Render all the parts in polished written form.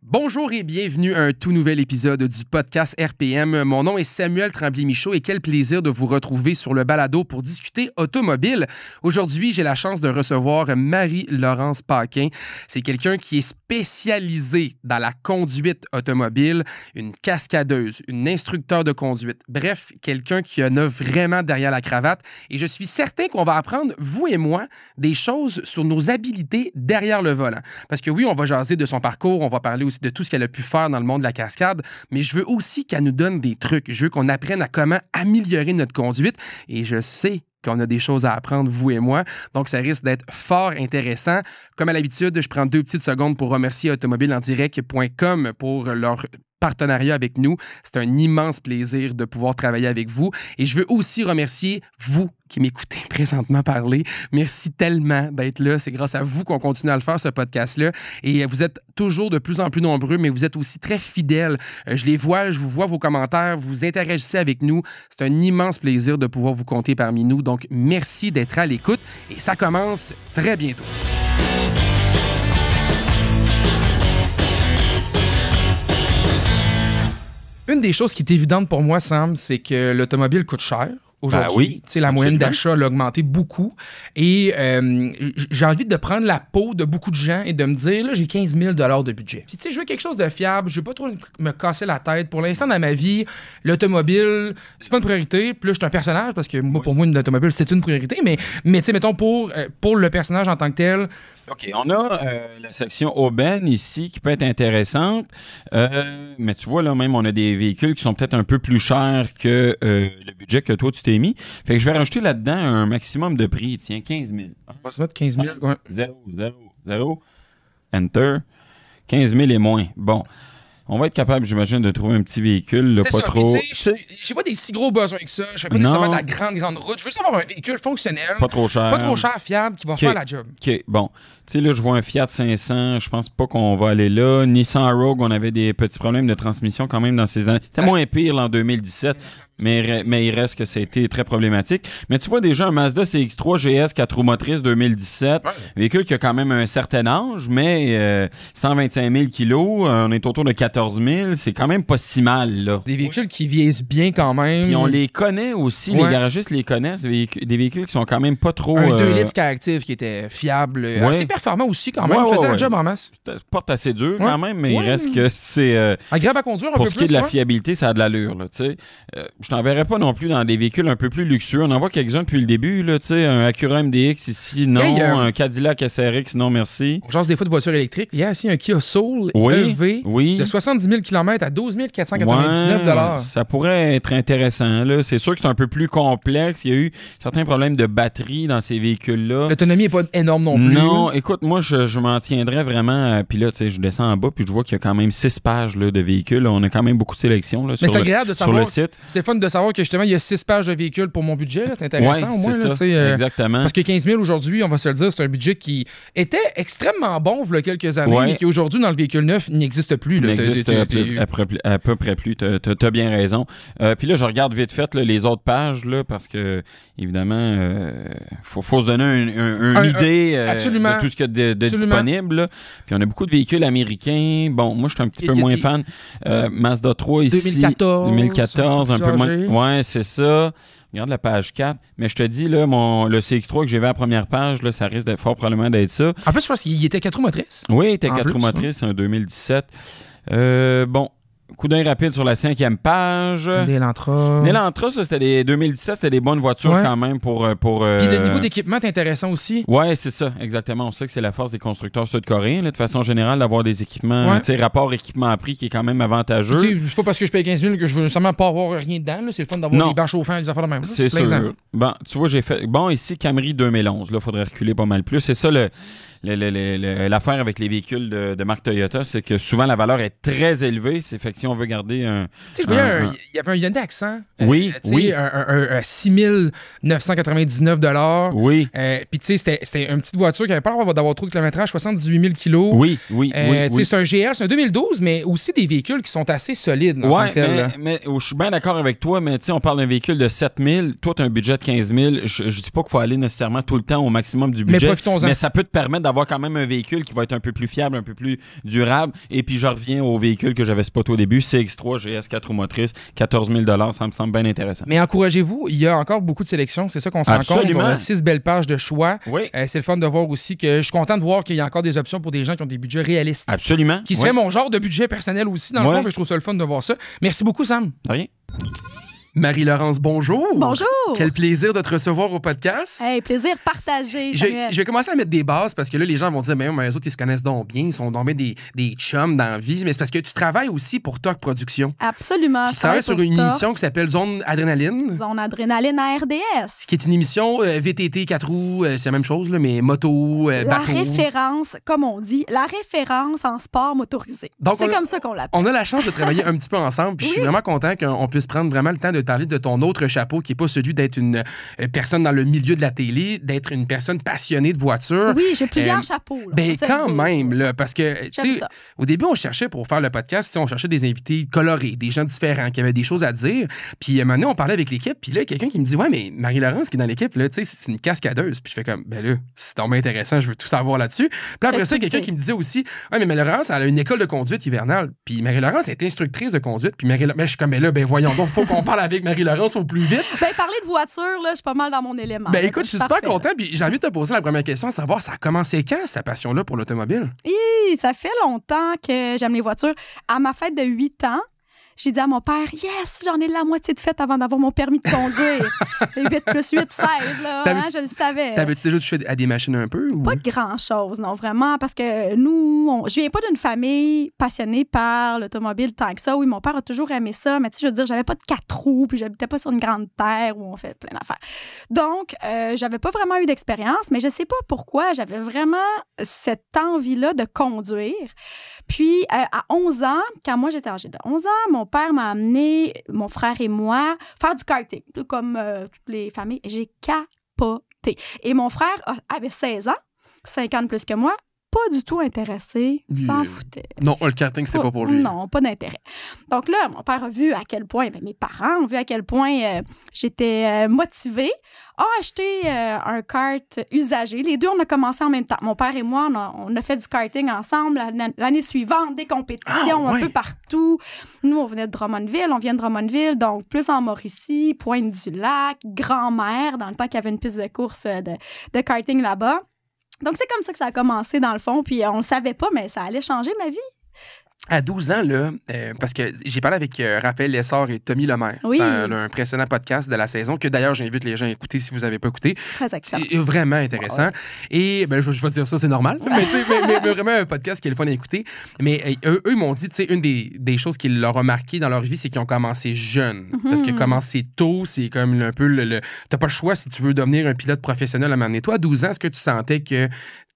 Bonjour et bienvenue à un tout nouvel épisode du podcast RPM. Mon nom est Samuel Tremblay-Michaud et quel plaisir de vous retrouver sur le balado pour discuter automobile. Aujourd'hui, j'ai la chance de recevoir Marie-Laurence Paquin. C'est quelqu'un qui est spécialisé dans la conduite automobile, une cascadeuse, une instructeur de conduite. Bref, quelqu'un qui en a vraiment derrière la cravate. Et je suis certain qu'on va apprendre, vous et moi, des choses sur nos habilités derrière le volant. Parce que oui, on va jaser de son parcours, on va parler aussi de tout ce qu'elle a pu faire dans le monde de la cascade, mais je veux aussi qu'elle nous donne des trucs. Je veux qu'on apprenne à comment améliorer notre conduite et je sais qu'on a des choses à apprendre, vous et moi. Donc, ça risque d'être fort intéressant. Comme à l'habitude, je prends 2 petites secondes pour remercier automobileendirect.com pour leur partenariat avec nous. C'est un immense plaisir de pouvoir travailler avec vous. Et je veux aussi remercier vous qui m'écoutez présentement parler. Merci tellement d'être là. C'est grâce à vous qu'on continue à le faire, ce podcast-là. Et vous êtes toujours de plus en plus nombreux, mais vous êtes aussi très fidèles. Je les vois, je vous vois vos commentaires, vous interagissez avec nous. C'est un immense plaisir de pouvoir vous compter parmi nous. Donc, merci d'être à l'écoute. Et ça commence très bientôt. Une des choses qui est évidente pour moi, Sam, c'est que l'automobile coûte cher. Aujourd'hui, la moyenne d'achat a augmenté beaucoup. Et j'ai envie de prendre la peau de beaucoup de gens et de me dire, là, j'ai 15 000 de budget. Puis, je veux quelque chose de fiable. Je veux pas trop me casser la tête. Pour l'instant, dans ma vie, l'automobile, c'est pas une priorité. Puis là, je suis un personnage parce que moi, pour moi, l'automobile, c'est une priorité. Mais mettons, pour le personnage en tant que tel... OK, on a la section aubaine ici qui peut être intéressante, mais tu vois, là même, on a des véhicules qui sont peut-être un peu plus chers que le budget que toi, tu t'es mis. Fait que je vais rajouter là-dedans un maximum de prix. Tiens, 15 000. On va se mettre 15 000. Ouais. 0. Enter. 15 000 et moins. Bon. On va être capable, j'imagine, de trouver un petit véhicule, là, pas ça, trop... J'ai pas des si gros besoins que ça. Je fais pas nécessairement de la grande route. Je veux juste avoir un véhicule fonctionnel. Pas trop cher. Pas trop cher, fiable, qui va faire la job. OK, bon. Tu sais, là, je vois un Fiat 500. Je pense pas qu'on va aller là. Nissan Rogue, on avait des petits problèmes de transmission quand même dans ces années. C'était moins pire, là, en 2017. Mais il reste que ça a été très problématique. Mais tu vois déjà un Mazda CX-3 GS 4 roues motrices 2017, véhicule qui a quand même un certain âge, mais 125 000 kilos, on est autour de 14 000, c'est quand même pas si mal, là. Des véhicules qui vieillissent bien quand même. Puis on les connaît aussi, les garagistes les connaissent, des véhicules qui sont quand même pas trop... Un 2 litres Caractive qui était fiable, assez performant aussi quand même, faisait le job en masse. Porte assez dur quand même, mais il reste que c'est... agréable à conduire un peu plus. Pour ce qui est de la fiabilité, ça a de l'allure, là, tu sais. Je t'enverrai pas non plus dans des véhicules un peu plus luxueux. On en voit quelques-uns depuis le début, là, tu sais, un Acura MDX ici, non. Un Cadillac SRX, non, merci. On jase des fois de voitures électriques. Il y a aussi un Kia Soul EV de 70 000 km à 12 499 Ça pourrait être intéressant, là. C'est sûr que c'est un peu plus complexe. Il y a eu certains problèmes de batterie dans ces véhicules-là. L'autonomie n'est pas énorme non plus. Non, écoute, moi, je m'en tiendrais vraiment. Puis là, tu sais, je descends en bas, puis je vois qu'il y a quand même 6 pages là, de véhicules. On a quand même beaucoup de sélections là, sur le site. C'est fun de savoir que justement, il y a 6 pages de véhicules pour mon budget. C'est intéressant au moins. C'est ça, exactement. Parce que 15 000 aujourd'hui, on va se le dire, c'est un budget qui était extrêmement bon il y a quelques années, mais qui aujourd'hui, dans le véhicule neuf, n'existe plus. Là. N'existe à peu près plus. T'as bien raison. Puis là, je regarde vite fait là, les autres pages là, parce que, évidemment, faut se donner une idée de tout ce qu'il y a de disponible. Là. Puis on a beaucoup de véhicules américains. Bon, moi, je suis un petit peu moins fan. Mazda 3 ici. 2014, un peu moins. Ouais, c'est ça. Regarde la page 4. Mais je te dis, là, le CX-3 que j'ai vu à la première page, là, ça risque fort probablement d'être ça. En plus, je pense qu'il était 4 roues motrices. Oui, il était 4 roues motrices, en 2017. Bon. Coup d'œil rapide sur la 5e page. L'Elantra, ça, c'était des 2017, c'était des bonnes voitures quand même pour... Puis le niveau d'équipement est intéressant aussi. Oui, c'est ça, exactement. On sait que c'est la force des constructeurs sud-coréens, là, de façon générale, d'avoir des équipements, tu sais, rapport équipement-prix qui est quand même avantageux. C'est pas parce que je paye 15 000 que je veux nécessairement pas avoir rien dedans. Là. C'est le fun d'avoir des bars chauffants et des affaires de même. Là. C'est sûr. Bon, tu vois, j'ai fait... Bon, ici, Camry 2011. Là, il faudrait reculer pas mal plus. C'est ça l'affaire avec les véhicules de marque Toyota, c'est que souvent la valeur est très élevée. C'est fait que si on veut garder un... Tu sais, je voyais il y avait un Hyundai Accent. Oui. Un 6 999 $. Oui. Puis tu sais, c'était une petite voiture qui avait pas l'air d'avoir trop de kilométrage, 78 000 kilos. Oui. C'est un GL, c'est un 2012, mais aussi des véhicules qui sont assez solides. Mais je suis bien d'accord avec toi, mais tu sais, on parle d'un véhicule de 7 000. Toi, tu as un budget de 15 000. Je dis pas qu'il faut aller nécessairement tout le temps au maximum du budget. Mais profitons-en. Mais ça peut te permettre d'avoir quand même un véhicule qui va être un peu plus fiable, un peu plus durable. Et puis, je reviens au véhicule que j'avais spoté au début, CX3 GS 4 roues motrices, 14 000 $, ça me semble bien intéressant. Mais encouragez-vous, il y a encore beaucoup de sélections, c'est ça qu'on se rend compte. On a 6 belles pages de choix. Oui. C'est le fun de voir aussi que je suis content de voir qu'il y a encore des options pour des gens qui ont des budgets réalistes. Absolument. Qui serait mon genre de budget personnel aussi, dans le fond, mais je trouve ça le fun de voir ça. Merci beaucoup, Sam. Rien. Marie-Laurence, bonjour. Bonjour. Quel plaisir de te recevoir au podcast. Hey, plaisir partagé. Je vais commencer à mettre des bases parce que là, les gens vont dire, mais les autres, ils se connaissent donc bien, ils sont donc bien des chums dans la vie. Mais c'est parce que tu travailles aussi pour TOC Productions. Absolument. Tu travailles sur une émission qui s'appelle Zone Adrénaline. Zone Adrénaline à RDS. Qui est une émission VTT 4 roues, c'est la même chose, là, mais moto, bateau. La référence, comme on dit, la référence en sport motorisé. C'est comme ça qu'on l'appelle. On a la chance de travailler un petit peu ensemble, puis je suis vraiment content qu'on puisse prendre vraiment le temps de parler de ton autre chapeau, qui n'est pas celui d'être une personne dans le milieu de la télé, d'être une personne passionnée de voiture. Oui, j'ai plusieurs chapeaux. Là, ben quand même, là, parce que au début, on cherchait pour faire le podcast, on cherchait des invités colorés, des gens différents, qui avaient des choses à dire. Puis maintenant, on parlait avec l'équipe, puis là, quelqu'un qui me dit, ouais, mais Marie-Laurence qui est dans l'équipe, là, c'est une cascadeuse. Puis je fais comme, ben là, c'est tellement intéressant, je veux tout savoir là-dessus. Puis après ça, quelqu'un qui me disait aussi, ouais, mais Marie-Laurence, elle a une école de conduite hivernale. Puis Marie-Laurence est instructrice de conduite. Puis mais je suis comme, ben là, ben voyons donc, faut qu'on parle avec Marie-Laurence au plus vite. Ben, parler de voiture, là, je suis pas mal dans mon élément. Ben écoute, je suis super content. Puis j'ai envie de te poser la première question, savoir, ça a commencé quand, sa passion-là pour l'automobile? Ça fait longtemps que j'aime les voitures. À ma fête de 8 ans, j'ai dit à mon père, yes, j'en ai la moitié de fête avant d'avoir mon permis de conduire. 8 plus 8, 16, là, je le savais. T'avais-tu déjà touché à des machines un peu? Ou? Pas grand-chose, non, vraiment, parce que nous, je viens pas d'une famille passionnée par l'automobile tant que ça. Oui, mon père a toujours aimé ça, mais tu sais, je veux dire, j'avais pas de 4 roues, puis j'habitais pas sur une grande terre où on fait plein d'affaires. Donc, j'avais pas vraiment eu d'expérience, mais je sais pas pourquoi, j'avais vraiment cette envie-là de conduire. Puis, à 11 ans, quand moi j'étais âgée de 11 ans, mon père m'a amené, mon frère et moi, faire du karting, comme toutes les familles. J'ai capoté. Et mon frère avait 16 ans, 5 ans de plus que moi, pas du tout intéressé, s'en foutait. Non, le karting, c'était pas pour lui. Non, pas d'intérêt. Donc là, mon père a vu à quel point, mes parents ont vu à quel point j'étais motivée, a acheté un kart usagé. Les deux, on a commencé en même temps. Mon père et moi, on a fait du karting ensemble l'année suivante, des compétitions un peu partout. Nous, on venait de Drummondville, on vient de Drummondville, donc plus en Mauricie, Pointe-du-Lac, Grand-Mère, dans le temps qu'il y avait une piste de course de karting là-bas. Donc, c'est comme ça que ça a commencé, dans le fond. Puis, on le savait pas, mais ça allait changer ma vie. À 12 ans, là, parce que j'ai parlé avec Raphaël Lessard et Tommy Lemaire dans un précédent podcast de la saison, que d'ailleurs, j'invite les gens à écouter si vous n'avez pas écouté. Très excellent. C'est vraiment intéressant. Ouais. Et ben, je vais dire ça, c'est normal, mais vraiment un podcast qui est le fun à écouter. Mais eux m'ont dit, tu sais, une des choses qui leur a marqué dans leur vie, c'est qu'ils ont commencé jeunes. Parce que commencer tôt, c'est comme un peu t'as pas le choix si tu veux devenir un pilote professionnel à un moment donné. Toi, à 12 ans, est-ce que tu sentais que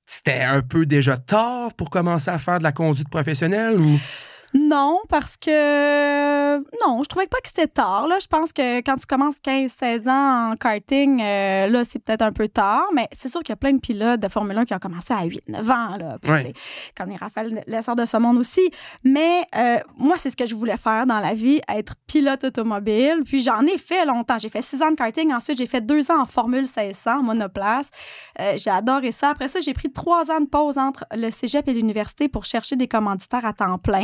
c'était un peu déjà tard pour commencer à faire de la conduite professionnelle ou... Non, parce que... Non, je trouvais pas que c'était tard. Là. Je pense que quand tu commences 15-16 ans en karting, là, c'est peut-être un peu tard, mais c'est sûr qu'il y a plein de pilotes de Formule 1 qui ont commencé à 8-9 ans, là, puis, comme les Raphaël Lessard de ce monde aussi. Mais moi, c'est ce que je voulais faire dans la vie, être pilote automobile. Puis j'en ai fait longtemps. J'ai fait 6 ans de karting. Ensuite, j'ai fait 2 ans en Formule 1600, en monoplace. J'ai adoré ça. Après ça, j'ai pris 3 ans de pause entre le cégep et l'université pour chercher des commanditaires à temps plein.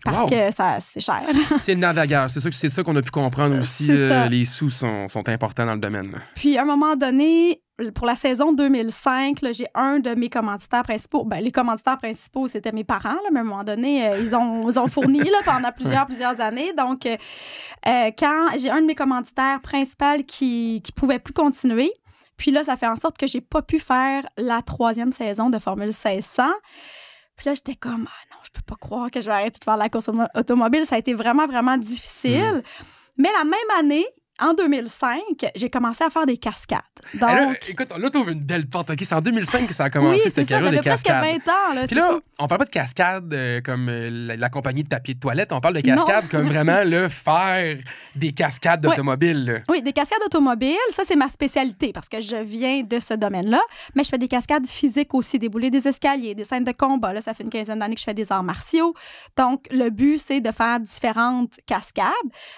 Parce que c'est cher. C'est le navigeur. C'est ça qu'on a pu comprendre aussi. Les sous sont importants dans le domaine. Puis, à un moment donné, pour la saison 2005, là, j'ai un de mes commanditaires principaux. Ben, les commanditaires principaux, c'était mes parents. Là, mais à un moment donné, ils ont fourni là, pendant plusieurs années. Donc, quand j'ai un de mes commanditaires principaux qui ne pouvait plus continuer, puis là, ça fait en sorte que j'ai pas pu faire la 3e saison de Formule 1600. Puis là, j'étais comme, non, je peux pas croire que je vais arrêter de faire la course automobile. Ça a été vraiment, vraiment difficile. Mais la même année, en 2005, j'ai commencé à faire des cascades. Donc, là, écoute, là, t'ouvres une belle porte. Okay, c'est en 2005 que ça a commencé, cette carrière de cascades. Ça fait presque 20 ans. Là, puis là, on parle pas de cascades comme la compagnie de tapis de toilette. On parle de cascades comme vraiment faire des cascades d'automobile. Oui, des cascades automobiles. Ça, c'est ma spécialité parce que je viens de ce domaine-là. Mais je fais des cascades physiques aussi, déboulés des escaliers, des scènes de combat. Là, ça fait une 15aine d'années que je fais des arts martiaux. Donc, le but, c'est de faire différentes cascades.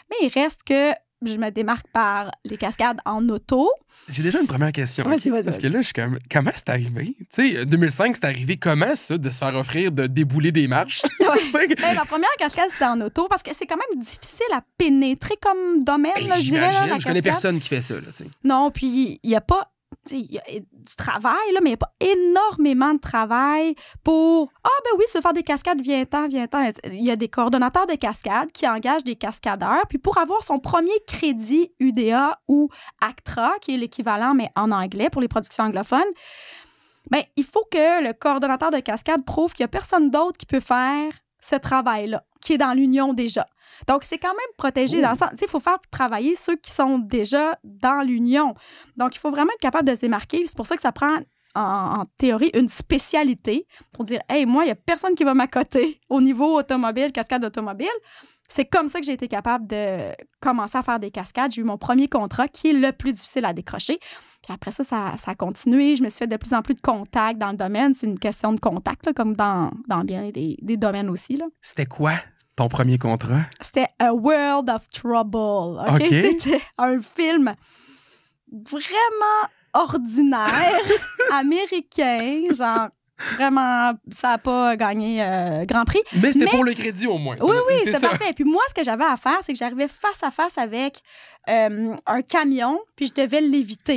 Mais il reste que je me démarque par les cascades en auto. J'ai déjà une première question. Vas-y. Parce que là, je suis comme, comment c'est arrivé? Tu sais, 2005, c'est arrivé comment, ça, de se faire offrir de débouler des marches? Ma première cascade, c'était en auto parce que c'est quand même difficile à pénétrer comme domaine, là, je dirais. Là, je connais personne qui fait ça. Là, non, puis il n'y a pas... Il y a du travail, là, mais il n'y a pas énormément de travail pour... Ah, ben oui, se faire des cascades, viens-t'en. Il y a des coordonnateurs de cascades qui engagent des cascadeurs. Puis pour avoir son premier crédit UDA ou ACTRA, qui est l'équivalent, mais en anglais pour les productions anglophones, ben, il faut que le coordonnateur de cascade prouve qu'il n'y a personne d'autre qui peut faire ce travail-là, qui est dans l'union déjà. Donc, c'est quand même protégé dans le sens... Il faut faire travailler ceux qui sont déjà dans l'union. Donc, il faut vraiment être capable de se démarquer. C'est pour ça que ça prend, en théorie, une spécialité pour dire « Hey, moi, il n'y a personne qui va m'accoter au niveau automobile, cascade automobile. » C'est comme ça que j'ai été capable de commencer à faire des cascades. J'ai eu mon premier contrat qui est le plus difficile à décrocher. Puis après ça a continué. Je me suis fait de plus en plus de contacts dans le domaine. C'est une question de contact, là, comme dans bien des domaines aussi. Là. C'était quoi ton premier contrat? C'était A World of Trouble. OK? C'était un film vraiment ordinaire, américain, genre... Vraiment, ça n'a pas gagné Grand Prix. Mais c'était pour le crédit au moins. Oui, c'est parfait. Puis moi, ce que j'avais à faire, c'est que j'arrivais face à face avec un camion, puis je devais l'éviter.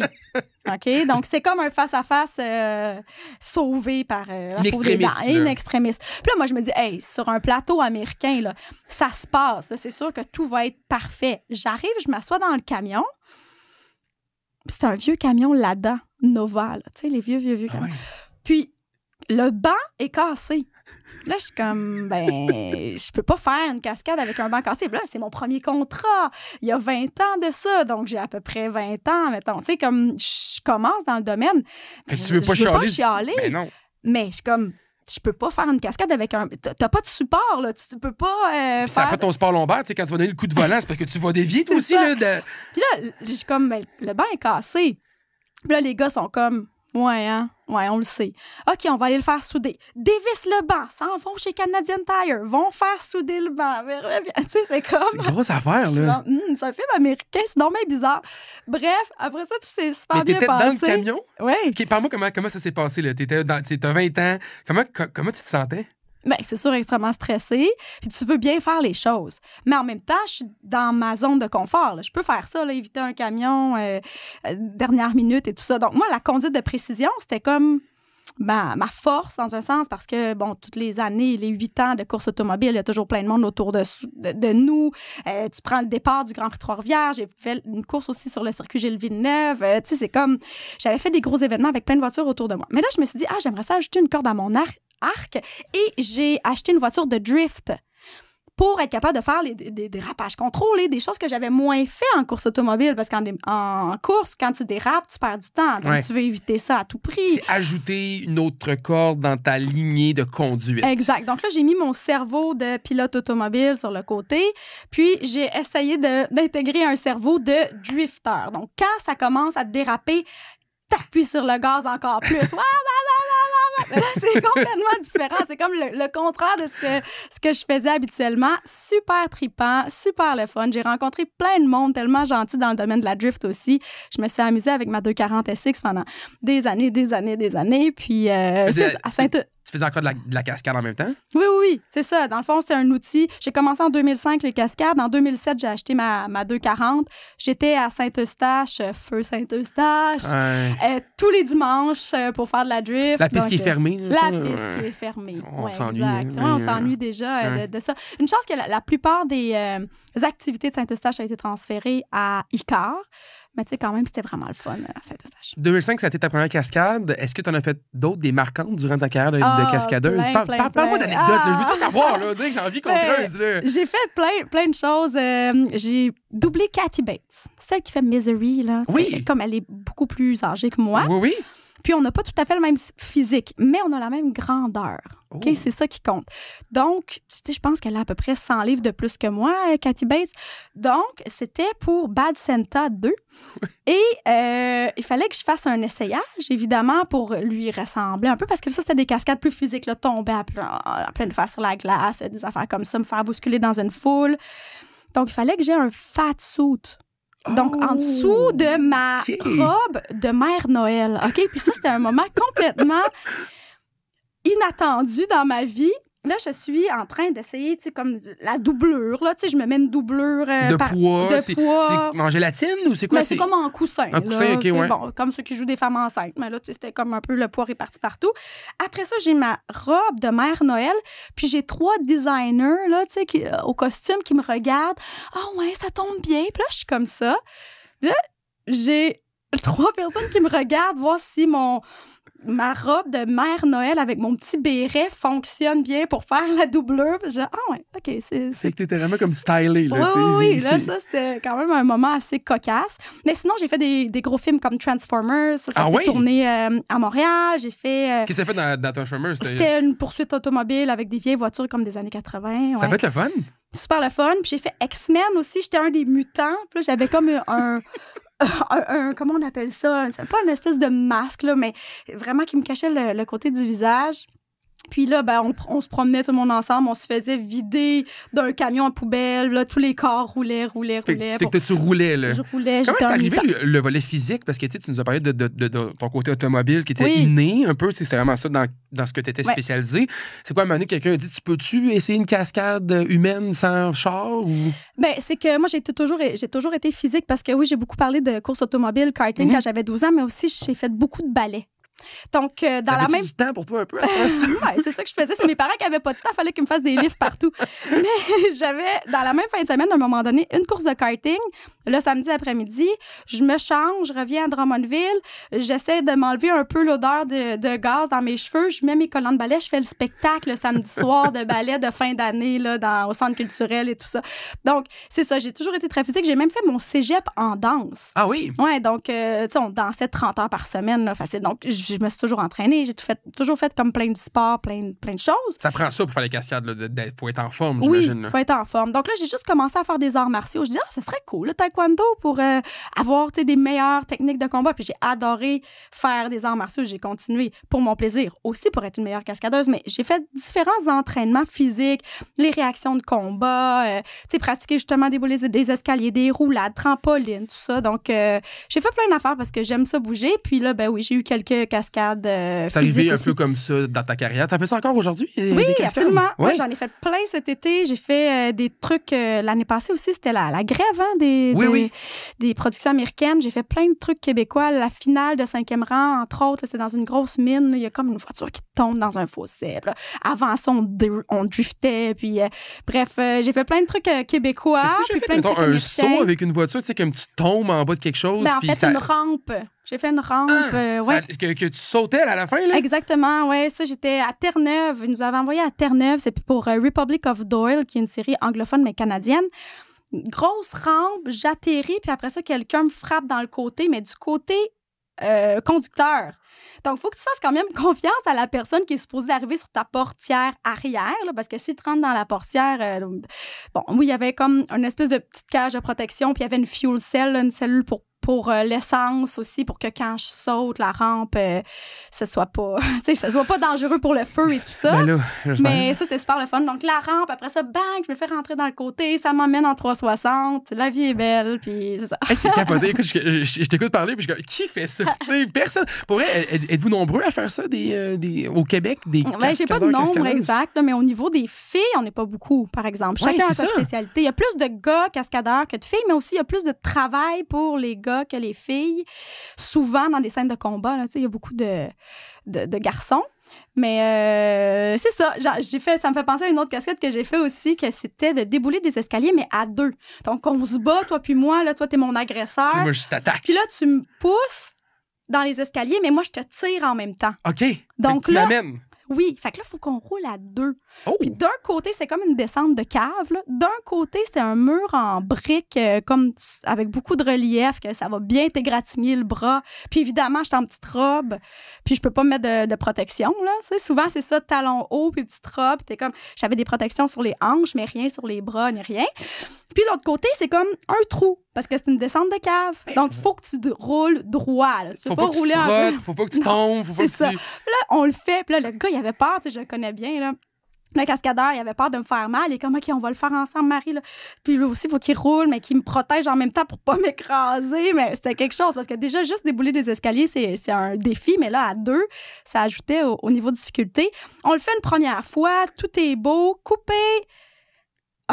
OK? Donc, c'est comme un face-à-face sauvé par la peau des dents. Une extrémiste. Puis là, moi, je me dis, hey, sur un plateau américain, là, ça se passe. Là, c'est sûr que tout va être parfait. J'arrive, je m'assois dans le camion. C'est un vieux camion Lada Nova, tu sais, les vieux camions. Ouais. Puis, le banc est cassé. Là, je suis comme, je peux pas faire une cascade avec un banc cassé. Puis là, c'est mon premier contrat. Il y a 20 ans de ça. Donc, j'ai à peu près 20 ans, mettons. Tu sais, comme, je commence dans le domaine. Fait que tu veux pas chialer? Ben non. Mais je suis comme, je peux pas faire une cascade avec un... T'as pas de support, là. Tu peux pas faire... C'est après ton sport lombaire, tu sais, quand tu vas donner le coup de volant, c'est parce que tu vas dévier, toi aussi, là. Puis là, je suis comme, le banc est cassé. Puis là, les gars sont comme... Ouais, hein? Ouais, on le sait. OK, on va aller le faire souder. Dévisse le banc. S'en vont chez Canadian Tire. Vont faire souder le banc. Tu sais, c'est comme... C'est une grosse affaire, là. C'est un film américain. C'est donc bien bizarre. Bref, après ça, tout s'est super bien passé. Mais t'étais dans le camion? Oui. OK, parle-moi comment ça s'est passé, là. T'as 20 ans. Comment tu te sentais? Bien, c'est sûr, extrêmement stressée. Puis tu veux bien faire les choses. Mais en même temps, je suis dans ma zone de confort. Là. Je peux faire ça, là, éviter un camion dernière minute et tout ça. Donc, moi, la conduite de précision, c'était comme ma force, dans un sens, parce que, bon, toutes les années, les 8 ans de course automobile, il y a toujours plein de monde autour de nous. Tu prends le départ du Grand Prix Trois-Rivières. J'ai fait une course aussi sur le circuit Gilles-Villeneuve. Tu sais, c'est comme... J'avais fait des gros événements avec plein de voitures autour de moi. Mais là, je me suis dit, j'aimerais ça ajouter une corde à mon arc. Et j'ai acheté une voiture de drift pour être capable de faire des dérapages contrôlés, des choses que j'avais moins fait en course automobile, parce qu'en course, quand tu dérapes, tu perds du temps. Donc, tu veux éviter ça à tout prix. C'est ajouter une autre corde dans ta lignée de conduite. Exact. Donc là, j'ai mis mon cerveau de pilote automobile sur le côté, puis j'ai essayé d'intégrer un cerveau de drifter. Donc, quand ça commence à déraper, t'appuies sur le gaz encore plus. Mais là, c'est complètement différent. C'est comme le contraire de ce que je faisais habituellement. Super trippant, super le fun. J'ai rencontré plein de monde tellement gentil dans le domaine de la drift aussi. Je me suis amusée avec ma 240 SX pendant des années. Puis, à Sainte... Tu faisais encore de la cascade en même temps? Oui, c'est ça. Dans le fond, c'est un outil. J'ai commencé en 2005, les cascades. En 2007, j'ai acheté ma 240. J'étais à Saint-Eustache, feu Saint-Eustache, tous les dimanches pour faire de la drift. La piste qui est fermée. La piste qui est fermée. On s'ennuie. Exact. On s'ennuie déjà de ça. Une chance que la plupart des activités de Saint-Eustache ont été transférées à Icar. Mais tu sais, quand même, c'était vraiment le fun à Saint-Eustache. 2005, ça a été ta première cascade. Est-ce que tu en as fait d'autres, des marquantes, durant ta carrière de cascadeuse? Parle-moi d'anecdotes. Je veux tout savoir. Là. J'ai envie qu'on creuse. Là. J'ai fait plein de choses. J'ai doublé Kathy Bates, celle qui fait Misery. Là, oui. Comme elle est beaucoup plus âgée que moi. Oui. Puis on n'a pas tout à fait le même physique, mais on a la même grandeur. OK? C'est ça qui compte. Donc, tu sais, je pense qu'elle a à peu près 100 livres de plus que moi, Kathy Bates. Donc, c'était pour Bad Santa 2. Et il fallait que je fasse un essayage, évidemment, pour lui ressembler un peu, parce que ça, c'était des cascades plus physiques, là, tomber à pleine face sur la glace, des affaires comme ça, me faire bousculer dans une foule. Donc, il fallait que j'ai un fat suit Donc, en dessous de ma robe de Mère Noël. OK? Puis ça, c'était un moment complètement inattendu dans ma vie. Là, je suis en train d'essayer, tu sais, comme la doublure, là, tu sais, je me mets une doublure de poids. C'est en gélatine ou c'est quoi? C'est comme en coussin. En coussin, OK, ouais. Bon, comme ceux qui jouent des femmes enceintes. Mais là, tu sais, c'était comme un peu le poids réparti partout. Après ça, j'ai ma robe de Mère Noël, puis j'ai 3 designers, là, tu sais, au costume qui me regardent. « Ah ouais, ça tombe bien. » Puis là, je suis comme ça. Là, j'ai 3 personnes qui me regardent, voir si ma robe de Mère Noël avec mon petit béret fonctionne bien pour faire la doublure. Puis OK, c'est que t'étais vraiment comme stylée, là. Oui, là, ça, c'était quand même un moment assez cocasse. Mais sinon, j'ai fait des gros films comme Transformers. Ça s'est tourné à Montréal. J'ai fait... Qu'est-ce que ça fait dans Transformers? C'était une poursuite automobile avec des vieilles voitures comme des années 80. Ça va être le fun? Super le fun. Puis j'ai fait X-Men aussi. J'étais un des mutants. Puis là, j'avais comme un comment on appelle ça? C'est pas une espèce de masque, là, mais vraiment qui me cachait le côté du visage. Puis là, ben, on se promenait tout le monde ensemble, on se faisait vider d'un camion à poubelle, là, tous les corps roulaient. Fait que tu roulais, là. Je roulais. Comment c'est arrivé le volet physique? Parce que tu nous as parlé de ton côté automobile qui était inné un peu, c'est vraiment ça dans ce que tu étais spécialisé. C'est quoi, à un moment donné, quelqu'un a dit, tu peux-tu essayer une cascade humaine sans char? Ou... Ben, c'est que moi, j'ai toujours été physique parce que oui, j'ai beaucoup parlé de course automobile, karting quand j'avais 12 ans, mais aussi j'ai fait beaucoup de ballet. Donc, dans la même. Du temps pour toi un peu? Ouais, c'est ça que je faisais. C'est mes parents qui n'avaient pas de temps. Il fallait qu'ils me fassent des livres partout. Mais j'avais, dans la même fin de semaine, à un moment donné, une course de karting. Le samedi après-midi, je me change, je reviens à Drummondville. J'essaie de m'enlever un peu l'odeur de gaz dans mes cheveux. Je mets mes collants de ballet. Je fais le spectacle le samedi soir de ballet de fin d'année là, au centre culturel et tout ça. Donc, c'est ça. J'ai toujours été très physique. J'ai même fait mon cégep en danse. Ah oui? Ouais, donc, tu sais, on dansait 30 heures par semaine. Là, facile. Donc, je me suis toujours entraînée. J'ai toujours fait comme plein de sports, plein de choses. Ça prend ça pour faire les cascades. Il faut être en forme, j'imagine. Oui, il faut être en forme. Donc là, j'ai juste commencé à faire des arts martiaux. Je dis, ça serait cool, le taekwondo, pour avoir des meilleures techniques de combat. Puis j'ai adoré faire des arts martiaux. J'ai continué pour mon plaisir, aussi pour être une meilleure cascadeuse. Mais j'ai fait différents entraînements physiques, les réactions de combat, pratiquer justement des escaliers, des roulades, trampolines, tout ça. Donc, j'ai fait plein d'affaires parce que j'aime ça bouger. Puis là, ben oui, j'ai eu quelques cascades T'es arrivé un peu comme ça dans ta carrière. T'as fait ça encore aujourd'hui? Oui, absolument. Ouais. J'en ai fait plein cet été. J'ai fait des trucs... l'année passée aussi, c'était la grève des productions américaines. J'ai fait plein de trucs québécois. La finale de 5e rang, entre autres, c'est dans une grosse mine. Il y a comme une voiture qui tombe dans un fossé. Là. Avant ça, on driftait. Puis, bref, j'ai fait plein de trucs québécois. J'ai fait un saut avec une voiture, tu sais, comme tu tombes en bas de quelque chose. Ben, en fait, une rampe. J'ai fait une rampe. Que tu sautais à la fin, là? Exactement, oui. Ça, j'étais à Terre-Neuve. Ils nous avaient envoyé à Terre-Neuve. C'est pour Republic of Doyle, qui est une série anglophone, mais canadienne. Grosse rampe, j'atterris, puis après ça, quelqu'un me frappe dans le côté, mais du côté conducteur. Donc, il faut que tu fasses quand même confiance à la personne qui est supposée d'arriver sur ta portière arrière, là, parce que si tu rentres dans la portière, il y avait comme une espèce de petite cage de protection, puis il y avait une fuel cell, là, une cellule pour l'essence aussi, pour que quand je saute la rampe, ce soit pas dangereux pour le feu et tout ça. Ben là, mais ça, c'était super le fun. Donc, la rampe, après ça, bang, je me fais rentrer dans le côté, ça m'emmène en 360, la vie est belle, puis c'est ça. Hey, c'est capoté. Écoute, je t'écoute parler, puis qui fait ça? Personne. Pour vrai, êtes-vous nombreux à faire ça au Québec? J'ai pas de nombre exact, là, mais au niveau des filles, on n'est pas beaucoup, par exemple. Chacun a sa spécialité. Il y a plus de gars cascadeurs que de filles, mais aussi il y a plus de travail pour les gars que les filles. Souvent, dans des scènes de combat, il y a beaucoup de garçons. Mais c'est ça. Ça me fait penser à une autre cascade que j'ai fait aussi, que c'était de débouler des escaliers, mais à 2. Donc, on se bat, toi puis moi. Là, toi, t'es mon agresseur. Puis moi, je t'attaque. Puis là, tu me pousses dans les escaliers, mais moi, je te tire en même temps. OK. Donc tu m'amènes. Oui, fait que là, il faut qu'on roule à 2. Oh. Puis d'un côté, c'est comme une descente de cave. Là. D'un côté, c'est un mur en briques avec beaucoup de relief, que ça va bien t'égratigner le bras. Puis évidemment, je suis en petite robe, puis je peux pas me mettre de protection. Là. Souvent, c'est ça, talons hauts, puis petite robe. J'avais des protections sur les hanches, mais rien sur les bras, ni rien. Puis l'autre côté, c'est comme un trou, parce que c'est une descente de cave. Donc, il faut que tu roules droit. Là. Tu peux pas rouler un peu. Faut pas que tu tombes. Faut pas que ça. Là, on le fait. Puis là, le gars, il avait peur, je le connais bien, là. Le cascadeur, il avait peur de me faire mal. Il est comme, OK, on va le faire ensemble, Marie. Là. Puis lui aussi, il faut qu'il roule, mais qu'il me protège en même temps pour pas m'écraser. Mais c'était quelque chose, parce que déjà, juste débouler des escaliers, c'est un défi. Mais là, à 2, ça ajoutait au niveau de difficulté. On le fait une première fois, tout est beau, coupé.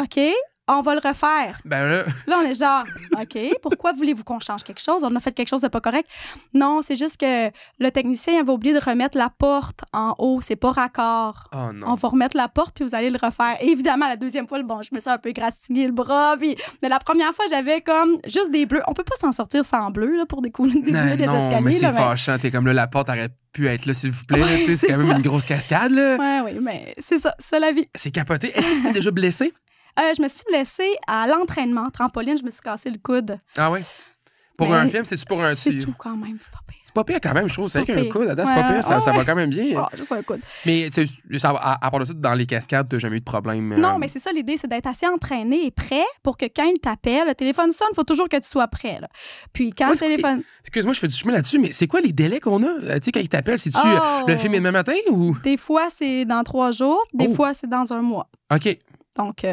OK, on va le refaire. Ben là... Là, on est genre, OK, pourquoi voulez-vous qu'on change quelque chose? On a fait quelque chose de pas correct. Non, c'est juste que le technicien avait oublié de remettre la porte en haut. C'est pas raccord. Oh non. On va remettre la porte, puis vous allez le refaire. Et évidemment, la deuxième fois, bon, je me suis un peu gratigné le bras. Mais la première fois, j'avais comme juste des bleus. On peut pas s'en sortir sans bleu là, pour découler des escaliers. Non, mais c'est fâchant. T'es comme là, la porte aurait pu être là, s'il vous plaît. Ouais, là, c'est quand même une grosse cascade. Là. Oui, mais c'est ça la vie. C'est capoté. Est-ce que tu t'es déjà blessé? Je me suis blessée à l'entraînement. Trampoline, je me suis cassé le coude. Ah oui? Pour un film, c'est-tu pour un... C'est tout quand même, c'est pas pire. C'est pas pire quand même, je trouve. C'est vrai qu'un coude, c'est pas pire, ça va quand même bien. Juste un coude. Mais à part de ça, dans les cascades, t'as jamais eu de problème? Non, mais c'est ça l'idée, c'est d'être assez entraîné et prêt pour que quand il t'appelle, le téléphone sonne, il faut toujours que tu sois prêt. Là. Puis quand le téléphone... Excuse-moi, je fais du chemin là-dessus, mais c'est quoi les délais qu'on a? Tu sais, quand il t'appelle, c'est-tu le film est demain matin ou... Des fois, c'est dans 3 jours. Des fois, c'est dans 1 mois. OK. Donc,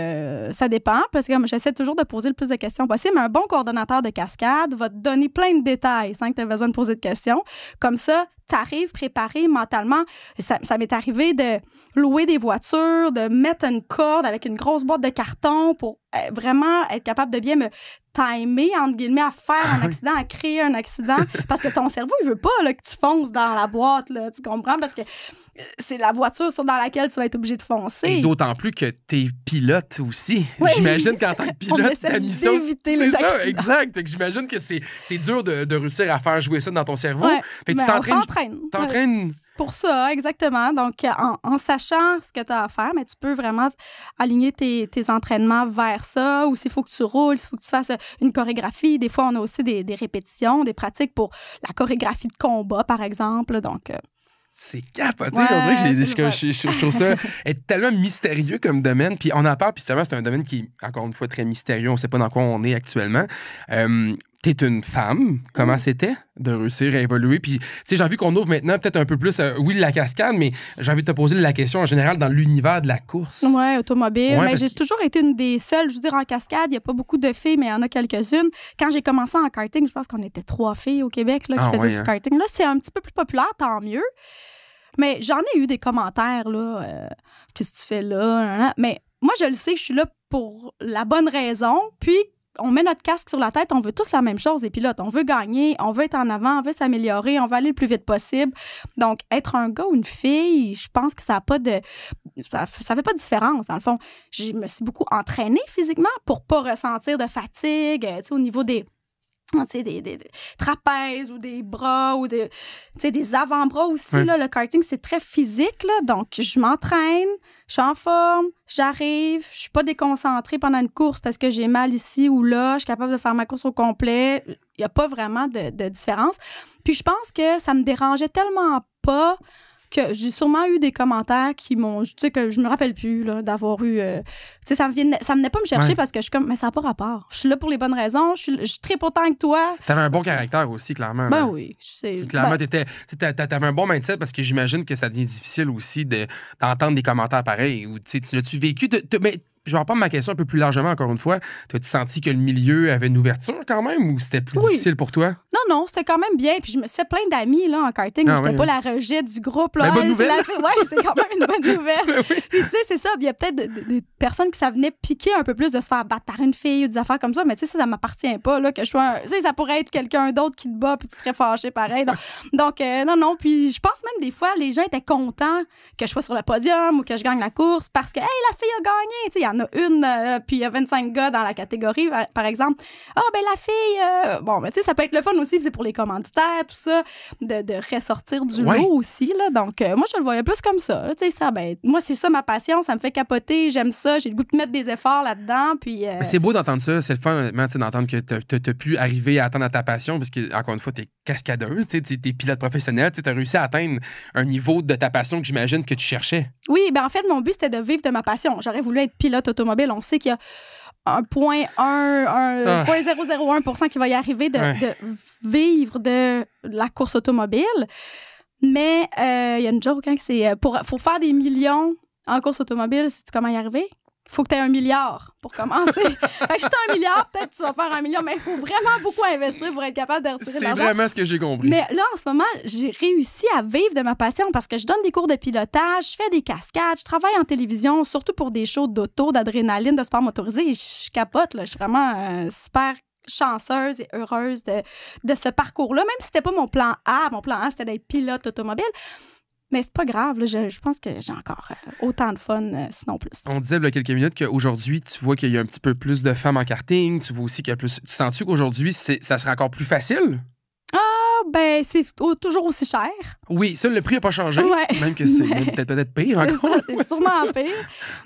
ça dépend, parce que j'essaie toujours de poser le plus de questions possible, mais un bon coordonnateur de cascade va te donner plein de détails sans que tu aies besoin de poser de questions. Comme ça, tu arrives préparé mentalement. Ça m'est arrivé de louer des voitures, de mettre une corde avec une grosse boîte de carton pour vraiment être capable de bien me timer, entre guillemets, à faire un accident, à créer un accident, parce que ton cerveau, il veut pas là, que tu fonces dans la boîte, là, tu comprends? Parce que c'est la voiture dans laquelle tu vas être obligé de foncer. Et d'autant plus que t'es pilote aussi. Oui. J'imagine qu'en tant que pilote, ta mission, d'éviter les accidents. Ça, exact. Fait que j'imagine que c'est dur de réussir à faire jouer ça dans ton cerveau. Ouais. Fait que tu t'entraînes. Ouais, pour ça, exactement. Donc, en sachant ce que tu as à faire, mais tu peux vraiment aligner tes entraînements vers ça, ou s'il faut que tu roules, s'il faut que tu fasses une chorégraphie. Des fois, on a aussi des répétitions, des pratiques pour la chorégraphie de combat, par exemple. Donc... C'est capoté. On dirait que je trouve ça être tellement mystérieux comme domaine. Puis on en parle, puis c'est un domaine qui est, encore une fois, très mystérieux. On ne sait pas dans quoi on est actuellement. T'es une femme. Comment c'était de réussir à évoluer? Puis, tu sais, j'ai envie qu'on ouvre maintenant peut-être un peu plus, oui, la cascade, mais j'ai envie de te poser la question en général dans l'univers de la course. Oui, automobile. Ouais, j'ai toujours été une des seules, je veux dire, en cascade. Il n'y a pas beaucoup de filles, mais il y en a quelques-unes. Quand j'ai commencé en karting, je pense qu'on était 3 filles au Québec là, qui faisaient du karting. Là, c'est un petit peu plus populaire, tant mieux. Mais j'en ai eu des commentaires, là. Qu'est-ce que tu fais là? Mais moi, je le sais que je suis là pour la bonne raison. Puis, on met notre casque sur la tête, on veut tous la même chose. Et puis là, on veut gagner, on veut être en avant, on veut s'améliorer, on veut aller le plus vite possible. Donc, être un gars ou une fille, je pense que ça a pas de... Ça fait pas de différence, dans le fond. Je me suis beaucoup entraînée physiquement pour pas ressentir de fatigue, tu sais, au niveau des trapèzes ou des bras ou des avant-bras aussi. Ouais. Là, le karting, c'est très physique. Là, donc, je m'entraîne, je suis en forme, j'arrive, je suis pas déconcentrée pendant une course parce que j'ai mal ici ou là, je suis capable de faire ma course au complet. Il n'y a pas vraiment de différence. Puis, je pense que ça me dérangeait tellement pas que j'ai sûrement eu des commentaires qui m'ont... Tu sais, que je me rappelle plus là, d'avoir eu... tu sais, ça venait pas me chercher parce que je suis comme... Mais ça n'a pas rapport. Je suis là pour les bonnes raisons. Je tripe autant que toi. T'avais un bon caractère aussi, clairement. Ben là. Oui. Clairement, t'avais un bon mindset parce que j'imagine que ça devient difficile aussi d'entendre des commentaires pareils. Ou, tu sais, l'as-tu vécu? Mais je vais reprendre ma question un peu plus largement, encore une fois. T'as-tu senti que le milieu avait une ouverture quand même ou c'était plus difficile pour toi? Non, c'était quand même bien. Puis je me suis fait plein d'amis là, en karting. J'étais pas la rejet du groupe. Là. Bonne nouvelle. C'est quand même une bonne nouvelle. Puis tu sais, c'est ça. Il y a peut-être des personnes qui ça venait piquer un peu plus de se faire battre par une fille ou des affaires comme ça. Mais tu sais, ça m'appartient pas. Là, que je sois tu sais, ça pourrait être quelqu'un d'autre qui te bat puis tu serais fâché pareil. Donc non. Puis je pense même des fois, les gens étaient contents que je sois sur le podium ou que je gagne la course parce que, hey, la fille a gagné. Tu sais, il y en a une, puis il y a 25 gars dans la catégorie, par exemple. Ah, ben la fille... bon, ben tu sais, ça peut être le fun aussi, c'est pour les commanditaires, tout ça, de ressortir du lot aussi, là. Donc, moi, je le voyais plus comme ça. Tu sais, ça, ben, moi, c'est ça ma passion, ça me fait capoter, j'aime ça, j'ai le goût de mettre des efforts là-dedans, puis... Mais c'est beau d'entendre ça, c'est le fun, honnêtement, d'entendre que t'as pu arriver à atteindre ta passion, parce que, encore une fois, t'es cascadeuse, t'es pilote professionnel, t'as réussi à atteindre un niveau de ta passion que j'imagine que tu cherchais. Oui, ben en fait, mon but, c'était de vivre de ma passion. J'aurais voulu être pilote automobile. On sait qu'il y a 0,001% qui va y arriver de vivre de la course automobile. Mais il y a une joke, hein, que c'est faut faire des millions en course automobile, sais-tu comment y arriver? Il faut que tu aies 1 milliard pour commencer. Fait que si tu as 1 milliard, peut-être que tu vas faire 1 million, mais il faut vraiment beaucoup investir pour être capable de retirer de l'argent. C'est vraiment ce que j'ai compris. Mais là, en ce moment, j'ai réussi à vivre de ma passion parce que je donne des cours de pilotage, je fais des cascades, je travaille en télévision, surtout pour des shows d'auto, d'adrénaline, de sport motorisé. Et je capote, là. Je suis vraiment super chanceuse et heureuse de ce parcours-là. Même si c'était pas mon plan A, c'était d'être pilote automobile. Mais c'est pas grave, là, je pense que j'ai encore autant de fun, sinon plus. On disait il y a quelques minutes qu'aujourd'hui, tu vois qu'il y a un petit peu plus de femmes en karting. Tu vois aussi qu'il y a plus. Tu sens-tu qu'aujourd'hui, ça serait encore plus facile? Ben, c'est toujours aussi cher. Oui, ça, le prix n'a pas changé. Ouais. Même que c'est peut-être pire encore. C'est sûrement pire.